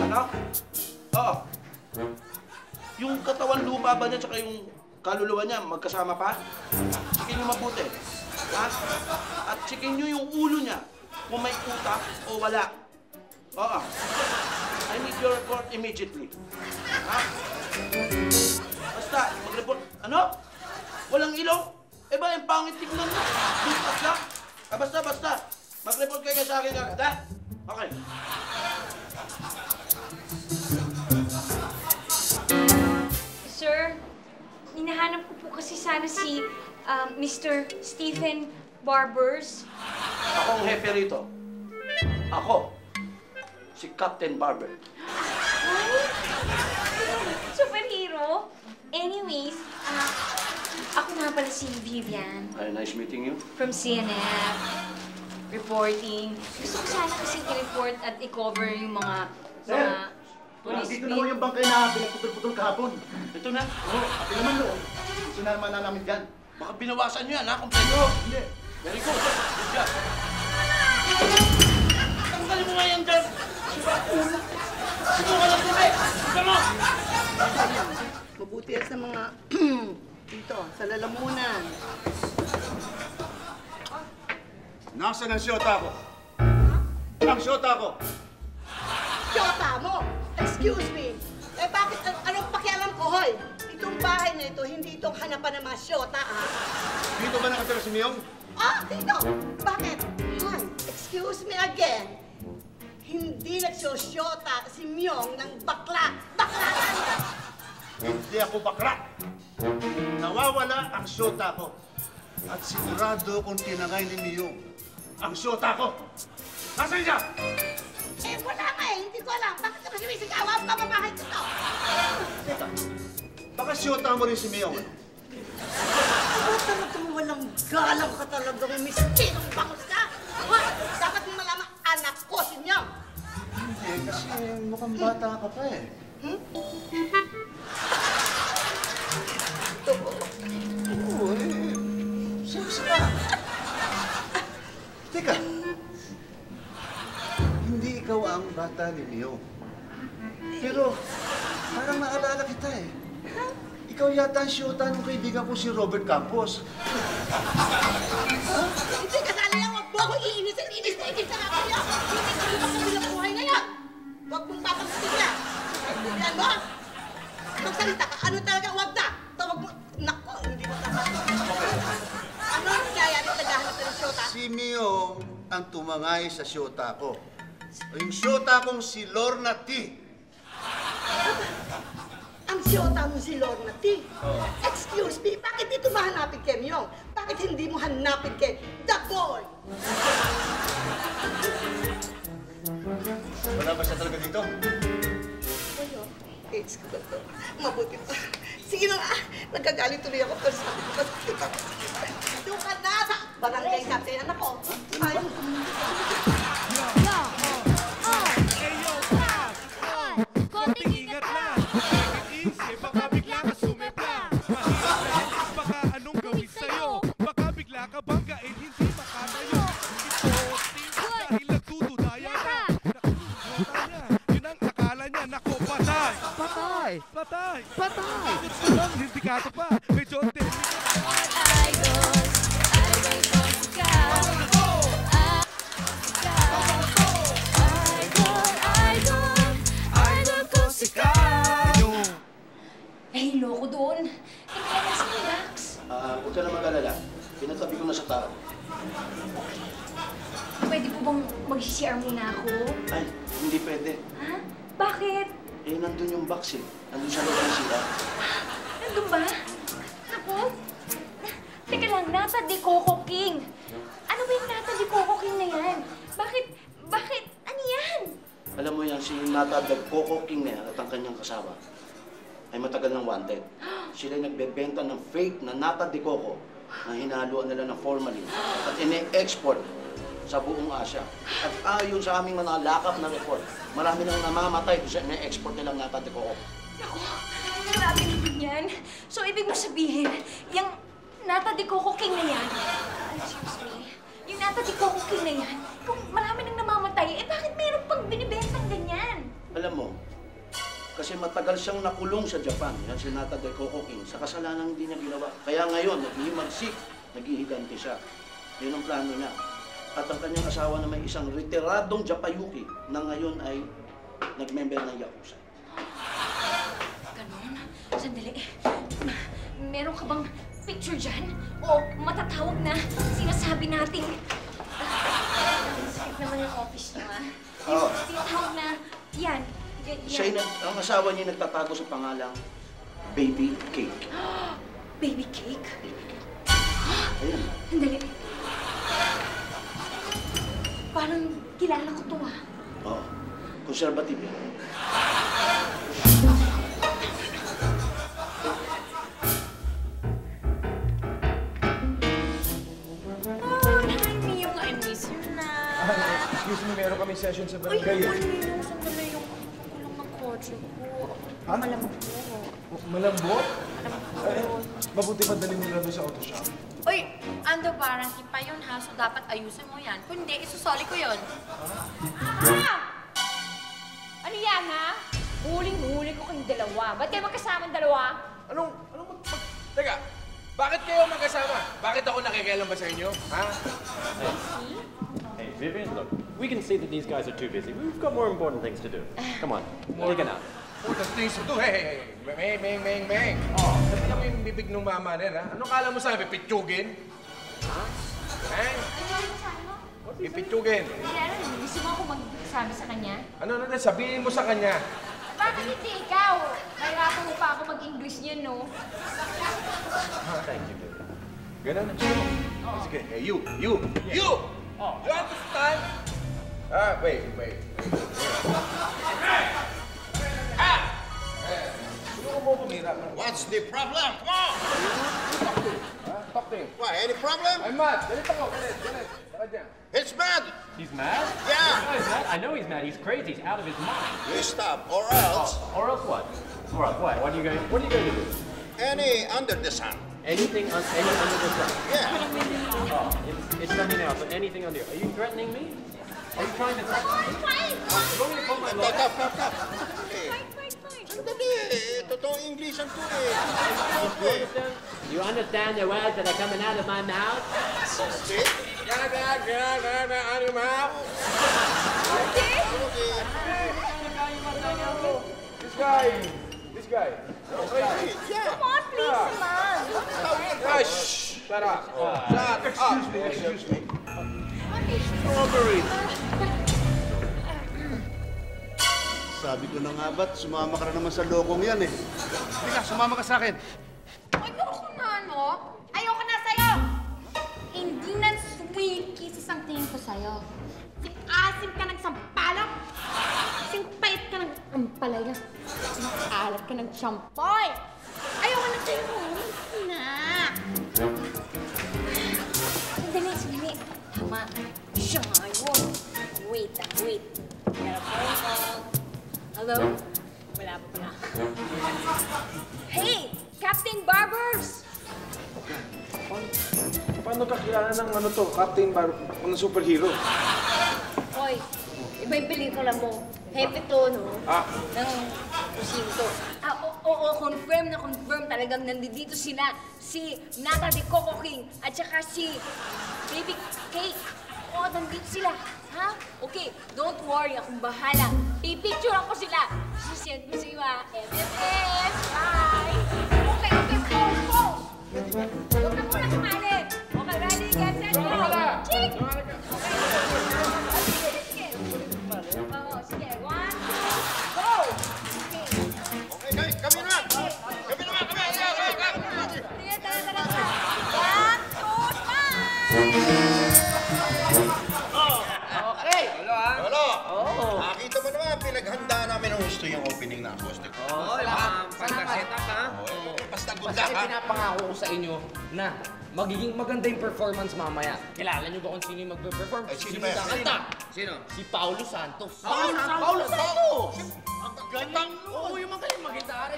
Speaker 15: Ano? Oo. Yung katawan lupa ba niya tsaka yung kaluluwa niya magkasama pa? Chikin nyo mabuti. Ha? At chikin nyo yung ulo niya kung may utak o wala. Oo. I need your report immediately. Ha? Basta, mag-report. Ano? Walang ilong? Eh ba, yung pangit tignan mo? Bukas lang? Basta. Mag-report kayo sa akin agad, ha? Okay.
Speaker 4: Sir, hinahanap ko po kasi sana si Mr. Stephen Barbers.
Speaker 15: Ako ang hepe rito. Ako, si Captain Barber.
Speaker 4: Superhero? Anyways, ako nga pala si Vivian
Speaker 15: Nice meeting you.
Speaker 4: from CNF. Reporting. Gusto ko sana kasi i-report at i-cover yung mga police
Speaker 15: Dito na ho yung bangkay na pinagputol-putol kahapon. Ito na. Oo, ate naman doon. Sinama na namin dyan. Baka binawasan nyo yan, ha? Kompleto. Hindi. Very good. Good job. Tanggalin mo nga yan dyan. Siba ulo. Siba ka lang tuloy. Siba mo.
Speaker 10: Mabuti yan sa mga dito, sa lalamunan.
Speaker 5: Nasaan ang siyota ko? Ang siyota ko!
Speaker 10: Siyota mo! Excuse me! Eh bakit, anong pakialam ko, hoy? Itong bahay na ito, hindi itong hanapan ng mga siyota, ha?
Speaker 5: Dito ba nakatira si Miyong?
Speaker 10: Dito! Bakit? Hoy, excuse me again. Hindi nagsosyota si Myong ng bakla. Bakla yan!
Speaker 5: Hindi ako bakla. Nawawala ang siyota ko. At sigurado kung tinangay ni Miyong ang siyota ko. Nasaan siya?
Speaker 10: Eh, wala nga eh. Hindi ko alam. Bakit ka ba sumisigawan? Pamabahay ko to.
Speaker 5: Teka, baka siyota mo rin si Miyong.
Speaker 10: Ano talagang walang galang ka talagang miskinong bangus ka? Hoy, dapat
Speaker 5: kasi mukhang bata ka pa eh. Oo, eh. Seryoso ka. Teka. Hindi ikaw ang bata ni Mio. Pero, parang naalala kita eh. Ikaw yata ang siyota ng kaibigan ko si Robert Campos.
Speaker 10: Hindi kasali yan, huwag mo ako iinisin. Inis na ako niya. Hindi ko yung kabilang buhay ngayon. Huwag mong papagutin niya. Yan mo. Magsalita ka. Ano talaga? Huwag na. Tawag mo. Naku, hindi mo papagutin. Ano ang nangyayari? Naghahanap ka ng siyota?
Speaker 5: Si Mio ang tumangay sa siyota ko. Yung siyota kong si Lorna T.
Speaker 10: Ang siyota mo si Lorna T. Excuse me, bakit dito mahanapin kay Myong? Bakit hindi mo hanapin kay The Boy?
Speaker 5: Wala ba siya talaga dito?
Speaker 10: Ayo, AIDS ko ba ito? Mabuti pa. Sige na nga, nagkagalit tuloy ako pero sabi ko ba doon ka na sa barangay natin, anak ko. Ay.
Speaker 12: Konting ingat lang. Take it easy, baka bigla ka sumipla. Mahirap na baka anong gawin sa'yo. Baka bigla ka banggain, hindi makatayo. Ito, dahil nagtutudaya na. Nakutudaya niya, yun ang akala niya, nako patay. Patay! Patay! Patay! Gusto lang, hindi ka ito pa. Medyo
Speaker 4: Eh, loko doon. Tingnan na si Max.
Speaker 15: Huwag ka na mag-alala. Pinatabi ko na sa tao.
Speaker 4: Pwede po bang mag-CR muna ako?
Speaker 15: Ay, hindi pwede.
Speaker 4: Ha? Bakit?
Speaker 15: Eh, nandun yung box eh. Nandun sa loob ng sila.
Speaker 4: Nandun ba? Naku? Teka lang, Nata de Coco King. Ano ba yung Nata de Coco King na yan? Bakit? Ano yan?
Speaker 15: Alam mo yan, si Nata the Coco King na yan at ang kanyang kasama ay matagal ng wanted. Sila nagbebenta ng fake na Nata de Coco na hinaluan nila ng formalin at ine-export sa buong Asia. At ayon sa aming mga lakap na report, marami nang namamatay sa ine-export nilang Nata de Coco.
Speaker 4: Naku, grabe naman yan. So, ibig mo sabihin, yung Nata de Coco King na yan, excuse me, yung Nata de Coco King na yan, kung marami nang namamatay, eh bakit meron pang binibentang ganyan?
Speaker 15: Alam mo, kasi matagal siyang nakulong sa Japan, yan si Nata de Coco King, sa kasalanan hindi niya ginawa. Kaya ngayon, naghihimagsik, naghihiganti siya. Yun ang plano niya. At ang kanyang asawa na may isang retiradong Japayuki na ngayon ay nag-member ng Yakuza.
Speaker 4: Ganon? Sandali. Meron ka bang picture dyan? O matatawag na sinasabi natin? Sakit naman yung office niyo, ah.
Speaker 15: Oo.
Speaker 4: Yung tinatawag na, yan.
Speaker 15: Siya ang asawa niya nagtatago sa pangalang Baby Cake.
Speaker 4: Baby Cake?
Speaker 15: Ayan.
Speaker 4: Sandali. Parang kilala ko to, ah.
Speaker 15: Oo. Conservative yan.
Speaker 4: Miyong, I miss you na.
Speaker 3: Excuse me, meron kaming session sa
Speaker 4: Uy,
Speaker 3: barangay.
Speaker 4: Miyong, sandali yung kulong ng kotse ko.
Speaker 3: Ha?
Speaker 4: Malambot.
Speaker 3: Malambot? Mabuti pa dali mo na doon sa auto shop.
Speaker 6: Uy, ando warranty pa yun ha, so dapat ayusin mo yan. Kung hindi, isusoli ko yun.
Speaker 4: Ano yan, ha? Huling-huli ko kayong dalawa. Ba't kayo magkasamang dalawa?
Speaker 3: Teka, bakit kayo magkasama? Bakit ako nakikialam ba sa inyo? Ha?
Speaker 11: Hey, Vivian, look, we can see that these guys are too busy. We've got more important things to do. Come on, take it out.
Speaker 3: Putas things to do. Hey, Meng. Oh, sabi mo yung bibig ng mama na yan, ha? Anong kala mo sabi? Pitsugin? Ha? Eh? Pipitsugin.
Speaker 4: Kaya gusto mo ako magsabi sa kanya?
Speaker 3: Ano, sabihin mo sa kanya.
Speaker 4: Bakit hindi ikaw? Nahirapan mo pa ako mag-English niyan, no?
Speaker 3: Thank you, baby. Ganun na siya. Sige, hey, you! Oh. You understand? Wait.
Speaker 7: What's the problem? Come on!
Speaker 3: Talk to him.
Speaker 7: Why, any problem?
Speaker 3: I'm mad. Galit ako. Galit.
Speaker 7: He's mad!
Speaker 11: He's mad?
Speaker 7: Yeah!
Speaker 11: Oh, he's mad? I know he's mad. He's crazy. He's out of his mind.
Speaker 7: You stop, or else...
Speaker 11: Or else what? Or else what? What are you going to do?
Speaker 7: Any under the sun.
Speaker 11: Anything under the sun?
Speaker 7: Yeah.
Speaker 11: Oh, it's something else. But anything under... Are you threatening me? Are you trying to threaten me? You want me to call my lawyer?
Speaker 7: Stop. Sandali, totoong English ang to eh.
Speaker 11: You understand the words that are coming out of my mouth?
Speaker 7: See?
Speaker 3: Out of your mouth. This guy.
Speaker 4: Come on, please, naman.
Speaker 3: Shh! Shut up.
Speaker 5: Excuse me. Strawberry. Sabi ko na nga ba't sumama ka na naman sa lokong yan eh. Halika, sumama ka sa akin.
Speaker 6: Ayoko na, no? Ayoko na sa'yo! Hindi na sweet kisses ang tingin ko sa'yo. Asim ka ng sampalok. Pait ka ng ampalaya. Alat ka ng champoy. Ayoko na sa'yo. Hindi na.
Speaker 4: Sandali. Tama. Siya nga yun. Wait. Meron pa rin call. Hello? Wala pa pala. Hey! Captain Barbers!
Speaker 3: Paano ka kilala ng Captain ng superhero?
Speaker 4: Hoy, iba yung pelikula mo. Hepe to, no? Ng kusinto. Oo, confirm talagang nandito sila. Si Nata de Coco King at saka si Baby Cake. Oo, nandito sila. Ha? Okay, don't worry. Akong bahala. Pipicture ako sila. Sisend ko sa iyo, ha? MMS! Bye! Okay, go! Huwag na muna kumali. Okay, ready, get set, go! Chick! Sige. Oo, sige. 1, 2, go!
Speaker 7: Okay, guys, kami naman!
Speaker 4: Sige, tara. 1, 2, 3!
Speaker 7: Lolo! Nakita mo naman, pinaghanda namin ang gusto yung opening na acoustic.
Speaker 8: Pagka-setup, ha?
Speaker 7: Basta good
Speaker 8: Basta
Speaker 7: luck, ha?
Speaker 8: pinapangako ko sa inyo na magiging maganda yung performance mamaya. Kilala niyo ba kung sino yung magpe-perform?
Speaker 7: Sino ba yan?
Speaker 8: kakanta? Sino? Si Paulo Santos.
Speaker 7: Paulo Santos!
Speaker 8: Ang gandang! Oo, yung magaling mag-gitara.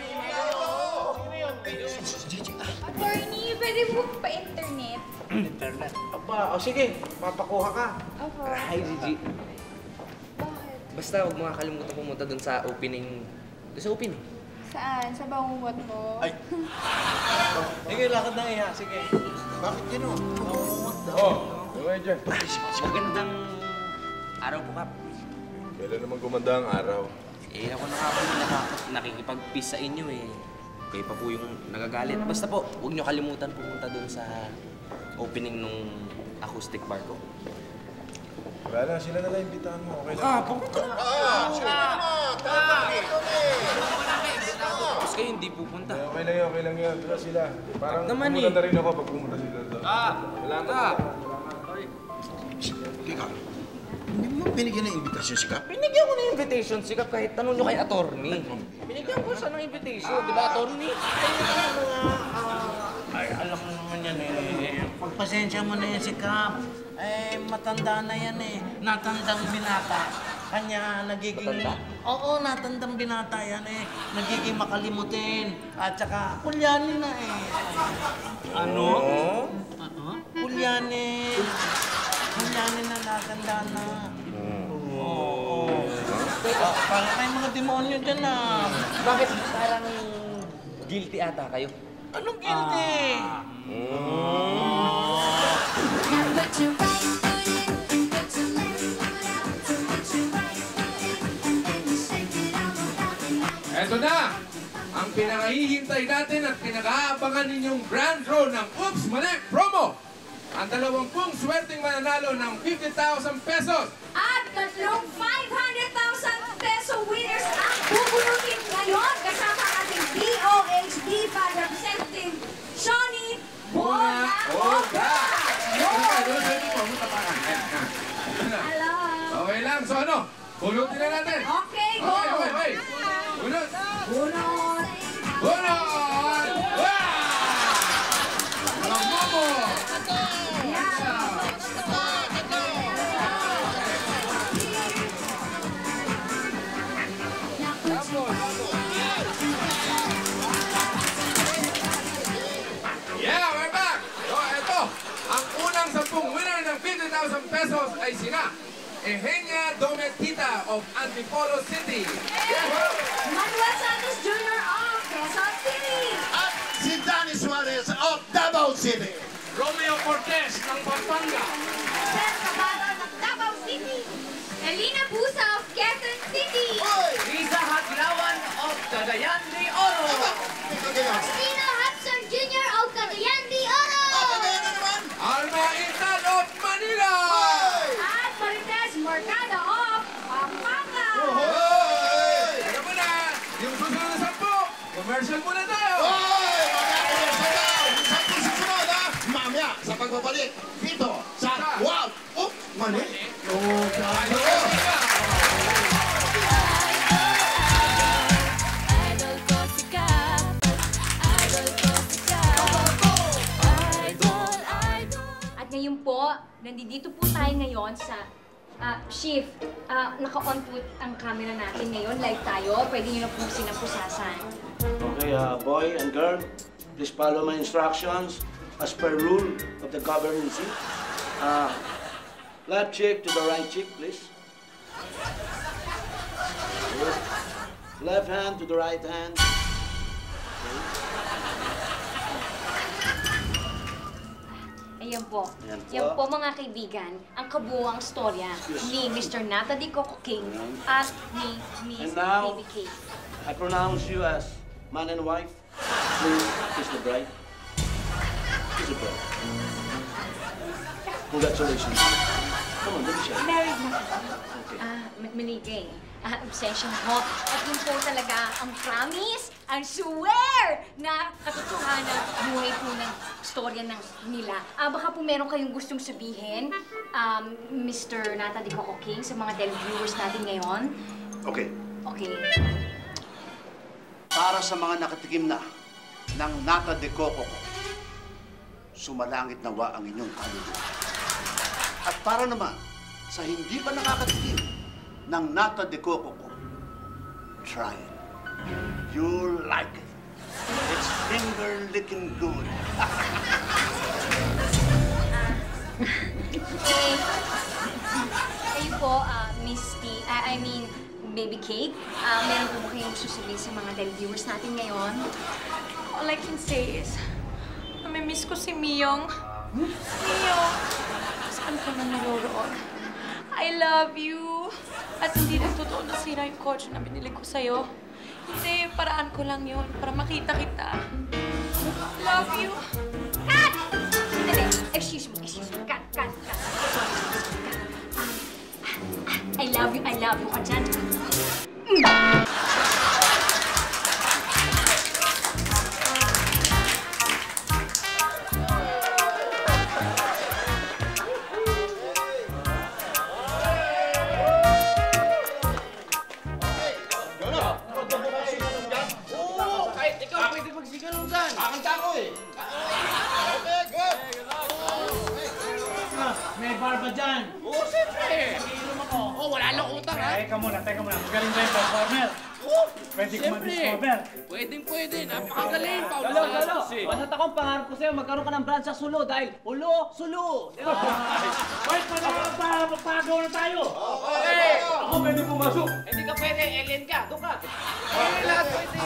Speaker 4: Attorney, pwede mo pa-internet?
Speaker 15: Internet. Aba, sige, papakuha ka.
Speaker 4: Opo.
Speaker 8: Hi, Gigi.
Speaker 4: Bakit?
Speaker 8: Basta huwag mo kakalimutan pumunta dun sa opening. Doon sa opening.
Speaker 4: Saan? Sa bangungot mo?
Speaker 7: Ay.
Speaker 16: Sige, lakad na iya. Sige.
Speaker 7: Bakit gano'n?
Speaker 8: Magandang araw po, Kap.
Speaker 3: Kailan naman gumanda ang araw?
Speaker 8: Eh, ako na nga po nakikipag-peace sa inyo eh. Kayo pa po yung nagagalit. Basta po, huwag nyo kalimutan pumunta dun sa opening nung acoustic bar ko.
Speaker 3: Wala, sila na lang imbitahan mo. Okay lang.
Speaker 8: Pumunta na!
Speaker 7: Sige naman! Tama!
Speaker 8: Tapos kayo hindi pupunta.
Speaker 3: Okay lang yan. Dila sila. Parang
Speaker 8: Naman
Speaker 3: pumunta
Speaker 8: eh.
Speaker 3: na rin ako pag pumunta sila doon. Salamat.
Speaker 7: Teka, hindi mo binigyan ng invitation si Kap?
Speaker 8: Binigyan ko ng invitation si Kap kahit tanong nyo kay attorney. Binigyan ko siya ng invitation, di ba, attorney?
Speaker 9: Ay, alam mo naman yan eh. Pagpasensya mo na yan si Kap. Eh, matanda na yan eh. Natandang binata. Kanya nagiging...
Speaker 8: Matanda?
Speaker 9: Oo, natandang binata yan eh. Nagiging makalimutin. At saka, kulyanin na eh. Ano? Kulyanin. Kulyanin na natanda na. Oo. Parang may mga demonyo dyan ah.
Speaker 8: Bakit parang guilty ata kayo?
Speaker 9: Anong guilty?
Speaker 3: Eto na! Ang pinakahihintay natin at pinakaabangan ninyong grand draw ng Oops Manek Promo! Ang 20 swerteng mananalo ng 50,000 pesos!
Speaker 4: At 500,000 peso winners ang bubulutin ngayon kasama ang ating DOHD by Representative Shawnee Bonaoga! Hello!
Speaker 3: Okay lang, so ano? Bulutin na natin!
Speaker 4: Okay, go!
Speaker 3: Okay. Bunot!
Speaker 4: Bunot!
Speaker 3: Bunot! Wow! Ang bobo! Eugenia Dometita of Antipolo City.
Speaker 4: Manuel Santos Jr. of Quezon City.
Speaker 5: At si Danny Suarez of Davao City.
Speaker 2: Romeo Cortez ng Pampanga.
Speaker 6: Sir Cabado ng Davao City. Elina Busa of Quezon City.
Speaker 16: Riza Hatlawan of Cagayan de Oro.
Speaker 13: Faustino Hudson Jr. of Cagayan de Oro.
Speaker 3: Alma Intal of Manila.
Speaker 4: At Marites Mercado of Pampanga.
Speaker 3: Teka muna, yung susunod na 10, commercial muna tayo.
Speaker 5: Susunod ha, mamaya sa pagbabalik dito sa Wow! Oh, mali.
Speaker 4: At ngayon po, nandito po tayo ngayon sa shift. Naka-on po ang camera natin ngayon. Live tayo. Pwede nyo na po sinapusasan.
Speaker 15: Okay, boy and girl, please follow my instructions as per rule of the governance. Left cheek to the right cheek, please. Good. Left hand to the right hand.
Speaker 4: Ayan po.
Speaker 15: Ayan po.
Speaker 4: Yan po mga kaibigan, ang kabuuang storya ni Mr. Nata Di Coco King at ni Miss
Speaker 15: And now,
Speaker 4: Baby Cake.
Speaker 15: I pronounce you as man and wife. Please kiss the bride. Kiss the bride. Congratulations. Come on, let me share.
Speaker 4: Married na po. Maligay. Obsession ho. At yun po talaga ang promise, ang swear na katotohanan buhay po ng storya ng nila. Baka po meron kayong gustong sabihin, Mr. Nata Di Coco King, sa mga televiewers natin ngayon.
Speaker 5: Okay.
Speaker 4: Okay.
Speaker 5: Para sa mga nakatikim na ng Nata de Coco ko, sumalangit nawa ang inyong kaluluwa. At para naman sa hindi pa nakakatikim ng Nata de Coco ko, try it. You'll like it. It's finger-licking good.
Speaker 4: Kayo po, Misty, Baby Cake, meron po ba kayong susabihin sa mga televiewers natin ngayon?
Speaker 17: All I can say is, namimiss ko si Miyong. Miyong, saan ka na naroroon? I love you. At hindi na totoo na sira yung kotse na binili ko sa'yo. Hindi, paraan ko lang yun para makita kita. Love you.
Speaker 4: Cut! Hindi, excuse me. Cut. I love you ka dyan.
Speaker 2: Kahit ikaw pwede magsigalong dyan. Kakanta ko eh.
Speaker 5: Okay, good.
Speaker 9: May barba dyan.
Speaker 2: Oo, siyempre. Iinom ako. Oh, wala lang utang ha.
Speaker 9: Teka muna. Magaling ba yung performer? Pwede ko mag-discover.
Speaker 2: Pwede. Napakagaling, Paulo.
Speaker 16: Dalo. Basta't akong pangarap ko sa'yo, magkaroon ka ng brand sa Sulu dahil Sulu. Di ba?
Speaker 9: Wait, magpagawa na tayo.
Speaker 2: Okay.
Speaker 9: Ako pwede pumasok.
Speaker 2: Hindi ka pwede, alien ka. Doon ka. Lahat pwede.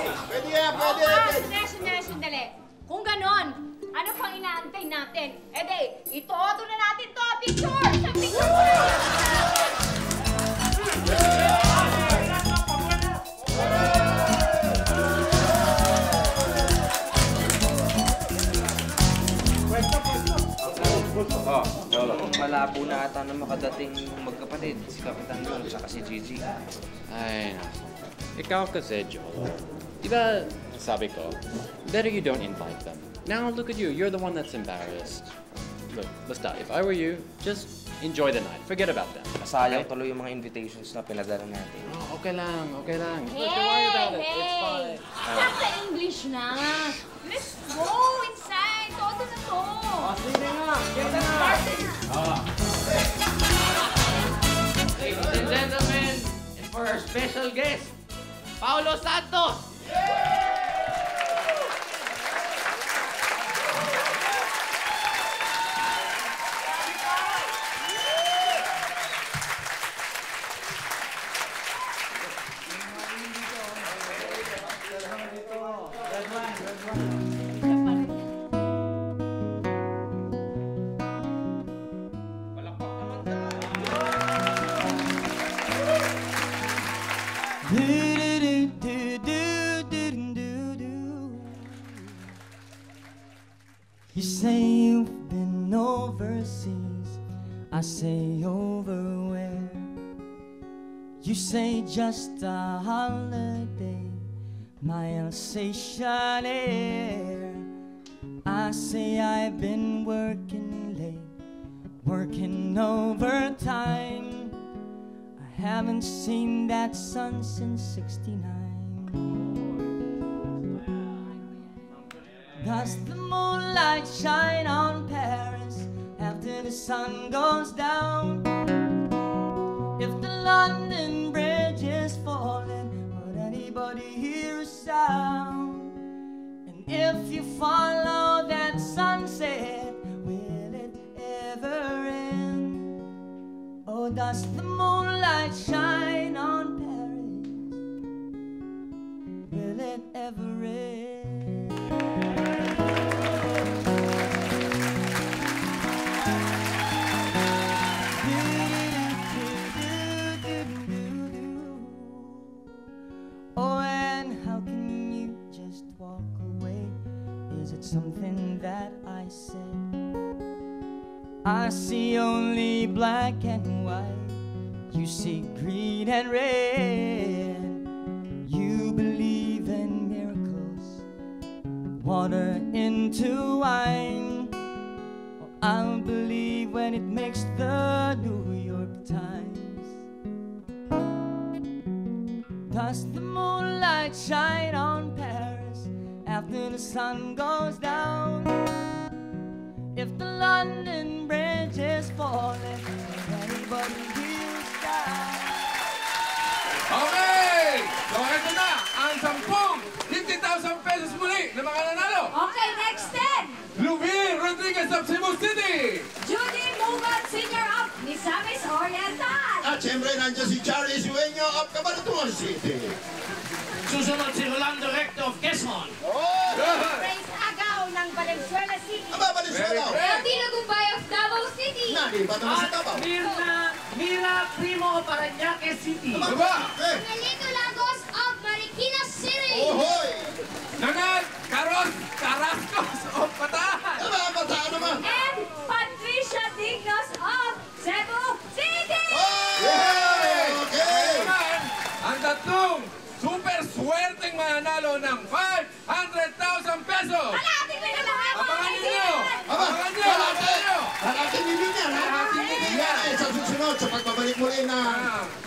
Speaker 4: Sandali. Kung ganon, ano pang inaantay natin? Itodo na natin to! Picture! Sa picture mo na!
Speaker 8: Malabo na ata na makadating magkapatid, si Kapitan Jolo at si Gigi.
Speaker 11: Ay, ikaw kasi, Jolo. Diba, sabi ko, better you don't invite them. Now look at you, you're the one that's embarrassed. Look, basta, if I were you, just enjoy the night. Forget about them.
Speaker 8: Sayang tuloy yung mga invitations na pinadala natin.
Speaker 11: Oh, okay lang. Don't worry
Speaker 4: Hey!
Speaker 11: about it. It's fine.
Speaker 4: Stop the English na! Let's go inside! Todo na to!
Speaker 16: Sige nga.
Speaker 2: Ladies and gentlemen, and for our special guest, Paulo Santos.
Speaker 18: You say you've been overseas, I say over where? You say just a holiday, my Alsatian air. I say I've been working late, working overtime. I haven't seen that sun since '69. Does the moonlight shine on Paris after the sun goes down? If the London Bridge is falling, would anybody hear a sound? And if you follow that sunset, will it ever end? Oh, does the moonlight shine on Paris? Will it ever end? Oh, and how can you just walk away? Is it something that I said? I see only black and white. You see green and red. You believe in miracles, water into wine. Oh, I'll believe when it makes the New York Times. Does the moonlight shine on Paris after the sun goes down? If the London Bridge is falling, anybody hears down?
Speaker 3: Okay! So ito na ang 50,000 pesos muli na mga nanalo.
Speaker 4: Okay, next 10.
Speaker 3: Louis Rodriguez of Cebu City.
Speaker 4: Judy Mugat, Senior of Misamis Oriental.
Speaker 7: At siyempre nandiyan si Charlie Sueño of Cabanatuan City.
Speaker 2: Susunod si Rolando Recto of Quezon.
Speaker 4: Praise Agaw ng Valenzuela City.
Speaker 7: Aba, Valenzuela.
Speaker 4: Eldino Gumbay of Davao City.
Speaker 7: Nani ba naman sa Davao?
Speaker 16: Mira Primo of Parañaque City.
Speaker 13: Angelito Lagos of Marikina City.
Speaker 7: Ohoy!
Speaker 3: Nangat Carrascos of Bataan.
Speaker 7: Aba, Bataan naman.
Speaker 4: And Patricia Dignos of Cebu City.
Speaker 3: Okay! Naman, ang tatlong super swerteng mananalo ng 500,000 pesos.
Speaker 4: Halating na lahat.
Speaker 3: Abangan ninyo! Abangan nyo!
Speaker 7: Halating ninyo yan, ha? Halating ninyo yan. Sa susunod, sa pagbabalik muli na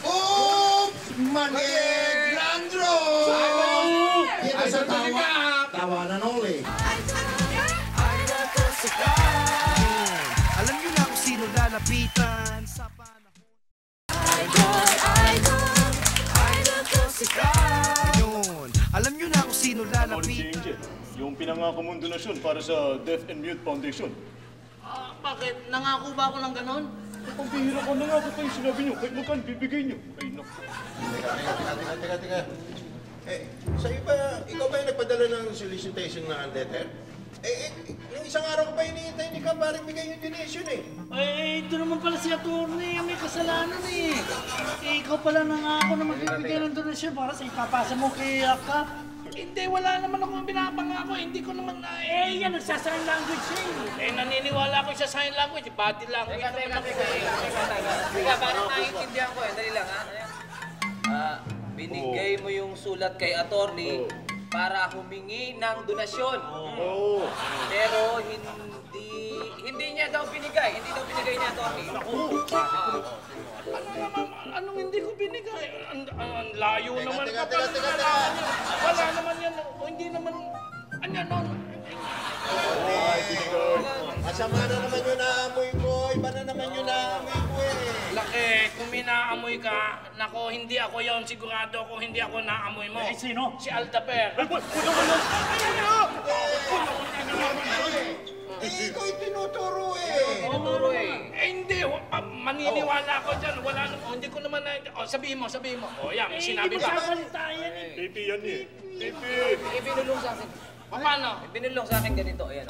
Speaker 7: Oops! Maneglandro! Dito sa tawanan ulit.
Speaker 12: Alam niyo na kung sino lalapitan sa panahon. Yun. Alam niyo na kung sino lalapitan.
Speaker 14: Si Angel, yung pinangako mong donasyon para sa Deaf and Mute Foundation.
Speaker 2: Bakit? Nangako ba ako ng ganon?
Speaker 14: Ang bihira ko, nangako pa yung sinabi niyo. Kahit magkano bibigay niyo. Ay, naku.
Speaker 7: Teka. Sa'yo ba, ikaw ba yung nagpadala ng solicitation na letter? Yung isang araw ko pa hinihintay ni Ka, parang bigay yung donation
Speaker 9: ito naman pala si attorney, may kasalanan ikaw pala nangako na magbibigay ng donasyon para sa ipapasa mo kay Ka. Hindi, wala naman akong pinapangako. Hindi ko naman yan, nagsasign language
Speaker 2: Naniniwala ko sa sign language. Body language.
Speaker 16: Teka, parang naiintindihan ko Dali lang, binigay mo yung sulat kay attorney para humingi ng donasyon. Pero hindi niya daw binigay. Hindi daw binigay niya, attorney.
Speaker 2: Anong hindi ko binigay? Ang layo naman.
Speaker 7: Teka.
Speaker 2: Wala naman yan. O hindi naman. Ano nun?
Speaker 7: Masama na naman yung naamoy ko. Iba na naman yung naamoy ko
Speaker 2: Laki, kung minaamoy ka, nako, hindi ako yon sigurado kung hindi ako naamoy mo.
Speaker 9: Sino?
Speaker 2: Si Altaper.
Speaker 7: Ikaw yung tinuturo
Speaker 2: Hindi, maniniwala ako dyan. Wala naman, hindi ko naman na... sabihin mo. Yan, may sinabi ba?
Speaker 14: Pipi yan Pipi.
Speaker 16: Ibinulong sa akin.
Speaker 2: Paano?
Speaker 16: Ibinulong sa akin ganito, ayan.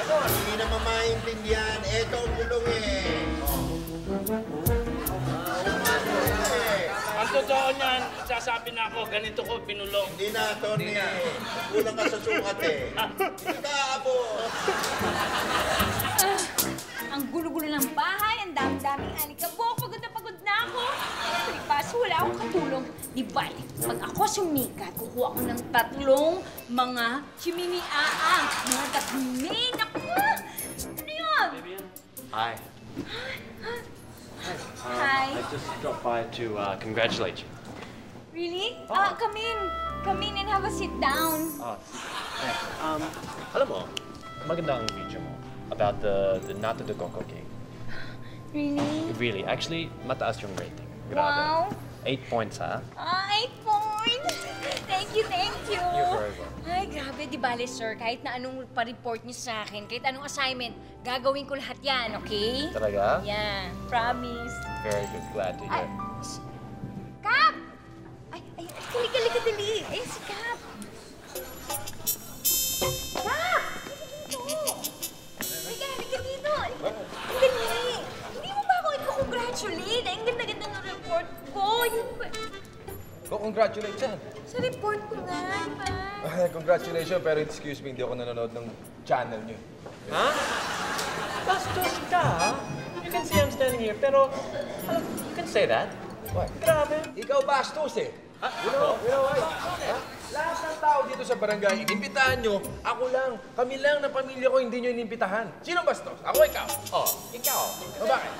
Speaker 7: Hindi naman maintindihan. Ito ang gulong
Speaker 2: Ang totoo niyan, sasabi na ako, ganito ko binulong.
Speaker 7: Hindi na, Tony. Kulang ka sa sukat Teka,
Speaker 4: Diba, pag ako sumikat, kukuha ko ng tatlong mga chimini-aang. Mga tatlong naku! Ano yun?
Speaker 11: Hi.
Speaker 4: Hi.
Speaker 11: I just dropped by to congratulate you.
Speaker 4: Really? Come in. Come in and have a sit down.
Speaker 11: Alam mo, maganda ang video mo about the Nata de Coco cake.
Speaker 4: Really?
Speaker 11: Really, actually, mataas yung rating.
Speaker 4: Wow.
Speaker 11: 8 points, ha?
Speaker 4: 8 points! Thank you, thank you!
Speaker 11: You're very welcome.
Speaker 4: Ay, grabe, di bale, sir. Kahit na anong pa-report niyo sa akin, kahit anong assignment, gagawin ko lahat yan, okay?
Speaker 11: Talaga?
Speaker 4: Yeah, promise.
Speaker 11: Very good. Glad to hear.
Speaker 4: Kap! Ay, halika, dali. Ay, si Kap. Kap! Halika dito. Ang dali. Hindi mo ba ako i-congratulate? Ay, ang ganda-ganda ng report ko.
Speaker 3: Congratulate dyan.
Speaker 4: Sa report ko nga, di ba?
Speaker 3: Congratulations, pero excuse me, hindi ako nanonood ng channel niyo.
Speaker 11: Ha? Bastos ka, ha? You can see I'm standing here, pero you can say that.
Speaker 3: What?
Speaker 11: Grabe.
Speaker 3: Ikaw bastos eh. You know why? Lahat ng tao dito sa barangay, inimbitahan nyo, ako lang, kami lang na pamilya ko, hindi nyo inimbitahan. Sino bastos? Ako, ikaw.
Speaker 11: Ikaw.
Speaker 3: Bakit?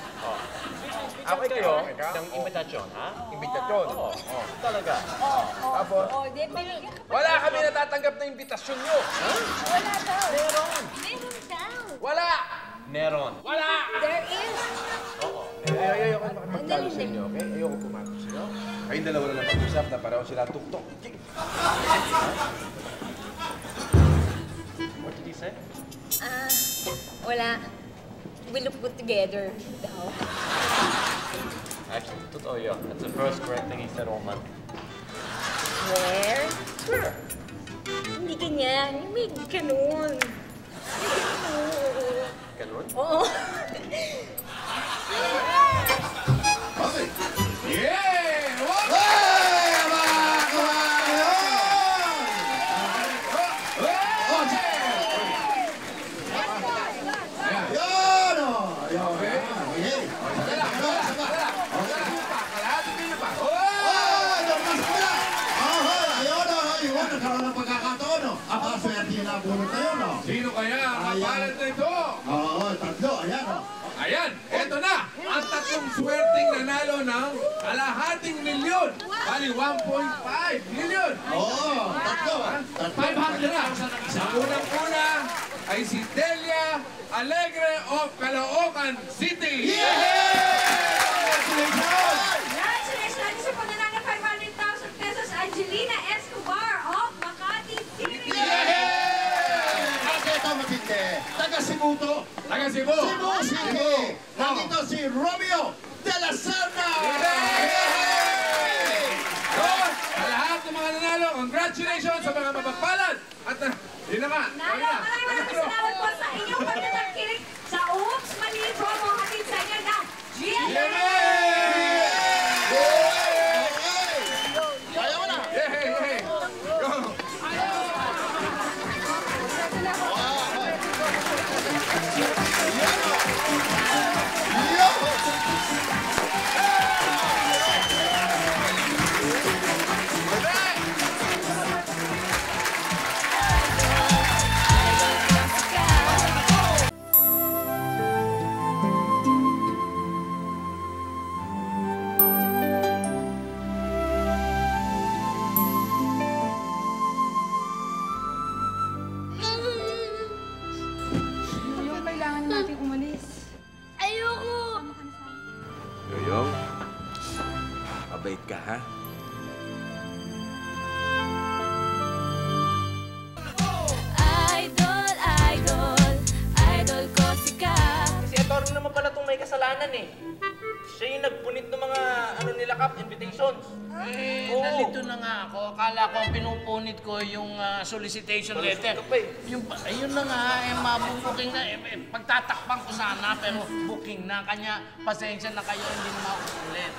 Speaker 3: Ako, ikaw.
Speaker 11: Ng imbitasyon, ha?
Speaker 3: Imbitasyon?
Speaker 11: Talaga.
Speaker 3: Tapos? Wala kami natatanggap na imbitasyon nyo.
Speaker 4: Wala daw.
Speaker 11: Meron.
Speaker 4: Meron daw.
Speaker 3: Wala!
Speaker 11: Meron.
Speaker 3: Wala!
Speaker 4: There is.
Speaker 3: Ayoko na makipagtalo sa inyo, okay? Ayoko pumato sa inyo. Kayong dalawa na lang pag-usap na pareho sila tuktok.
Speaker 11: What did he say?
Speaker 4: Wala. We look good together daw.
Speaker 11: Actually, totoo yun. That's the first correct thing he said all month.
Speaker 4: Where? Sure. Hindi ganyan. Yung may ganun. May ganun.
Speaker 11: Ganun?
Speaker 4: Oo.
Speaker 3: Sino kaya ang kapalit na ito?
Speaker 7: Oo, tatlo. Ayan, o.
Speaker 3: Ayan, eto na! Ang tatlong swerteng nanalo ng kalahating milyon. Bali, 1.5 million.
Speaker 7: Oo, tatlo.
Speaker 3: 500 na. Ang unang-una ay si Delia Alegre of Caloocan City.
Speaker 4: Congratulations natin sa pananalo ng 500,000 pesos, Angelina Escobar of Makati City.
Speaker 7: Ito matindi. Taga Cebu to.
Speaker 3: Taga Cebu.
Speaker 7: Cebu City. Nandito si Romeo de la Serna.
Speaker 3: Yun, sa lahat ng mga nanalo, congratulations sa mga mapagpalad. At yun na nga.
Speaker 4: Maraming salamat po sa inyong pagtatakilik sa Oops Mali Promo hatid sa inyo ng GMA!
Speaker 17: Yung kailangan natin umalis.
Speaker 13: Ayoko!
Speaker 3: Yoyong, mabait ka ha?
Speaker 17: Idol ko si Kap.
Speaker 16: Si Atty. naman pala itong may kasalanan eh. Siya yung nagpunit ng mga nila Kap, invitations.
Speaker 2: Nalito na nga ako. Akala ko pinupunit ko yung solicitation letter. Ayun na nga, mabubuking na. Pagtatakpan ko sana, pero booking na. Kanya, pasensya na kayo, hindi na mauulit.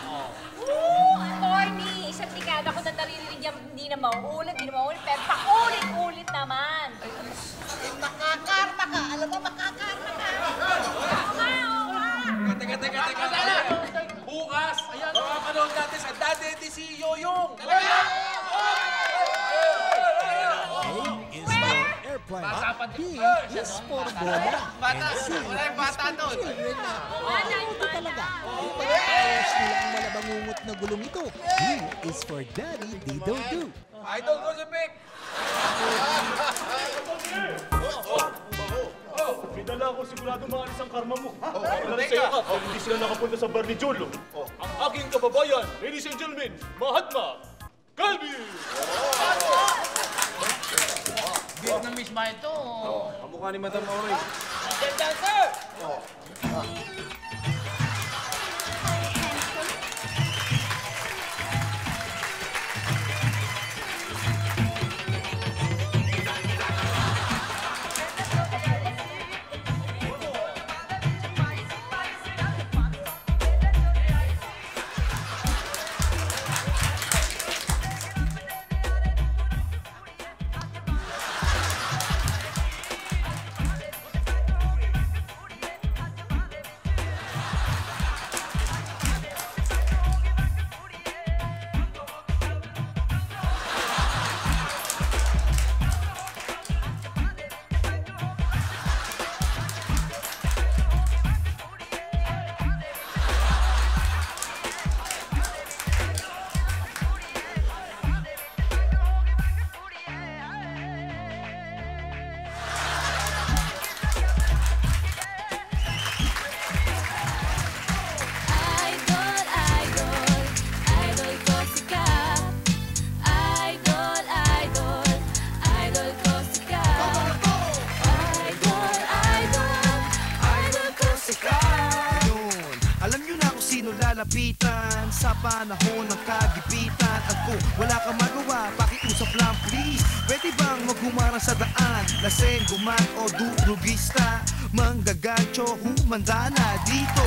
Speaker 4: Attorney, isang dekada ko na naririnig yan, hindi na mauulit, pero paulit-ulit naman.
Speaker 10: Makakarma ka! Alam mo, makakarma ka!
Speaker 3: Teka. Bukas, makapanood natin sa Dati si Yoyong.
Speaker 2: dapat
Speaker 19: B
Speaker 2: siya
Speaker 19: is
Speaker 2: doon,
Speaker 19: for
Speaker 2: bata.
Speaker 19: bola.
Speaker 2: Bata,
Speaker 19: C
Speaker 2: wala yung bata
Speaker 19: is for
Speaker 2: doon.
Speaker 19: children na
Speaker 2: Wala
Speaker 19: ito talaga. Ayos nila ang malabangungot na gulong ito. D is for Daddy Dido-Do.
Speaker 3: Idol ko si Vic!
Speaker 14: May dala ako sigurado maalis ang karma mo. Wala
Speaker 3: teka.
Speaker 14: sa'yo ka, pero hindi sila nakapunta sa bar ni Jolo. Ang aking kababayan, ladies and gentlemen, Mahatma Calvi!
Speaker 2: Vietnamese ba ito?
Speaker 3: Kamukha ni Madam Auray.
Speaker 2: Dancer!
Speaker 12: lalapitan sa panahon ng kagipitan. At kung wala kang magawa, pakiusap lang please. Pwede bang maghumarang sa daan? Laseng, guman o durugista, manggagancho, humanda na dito.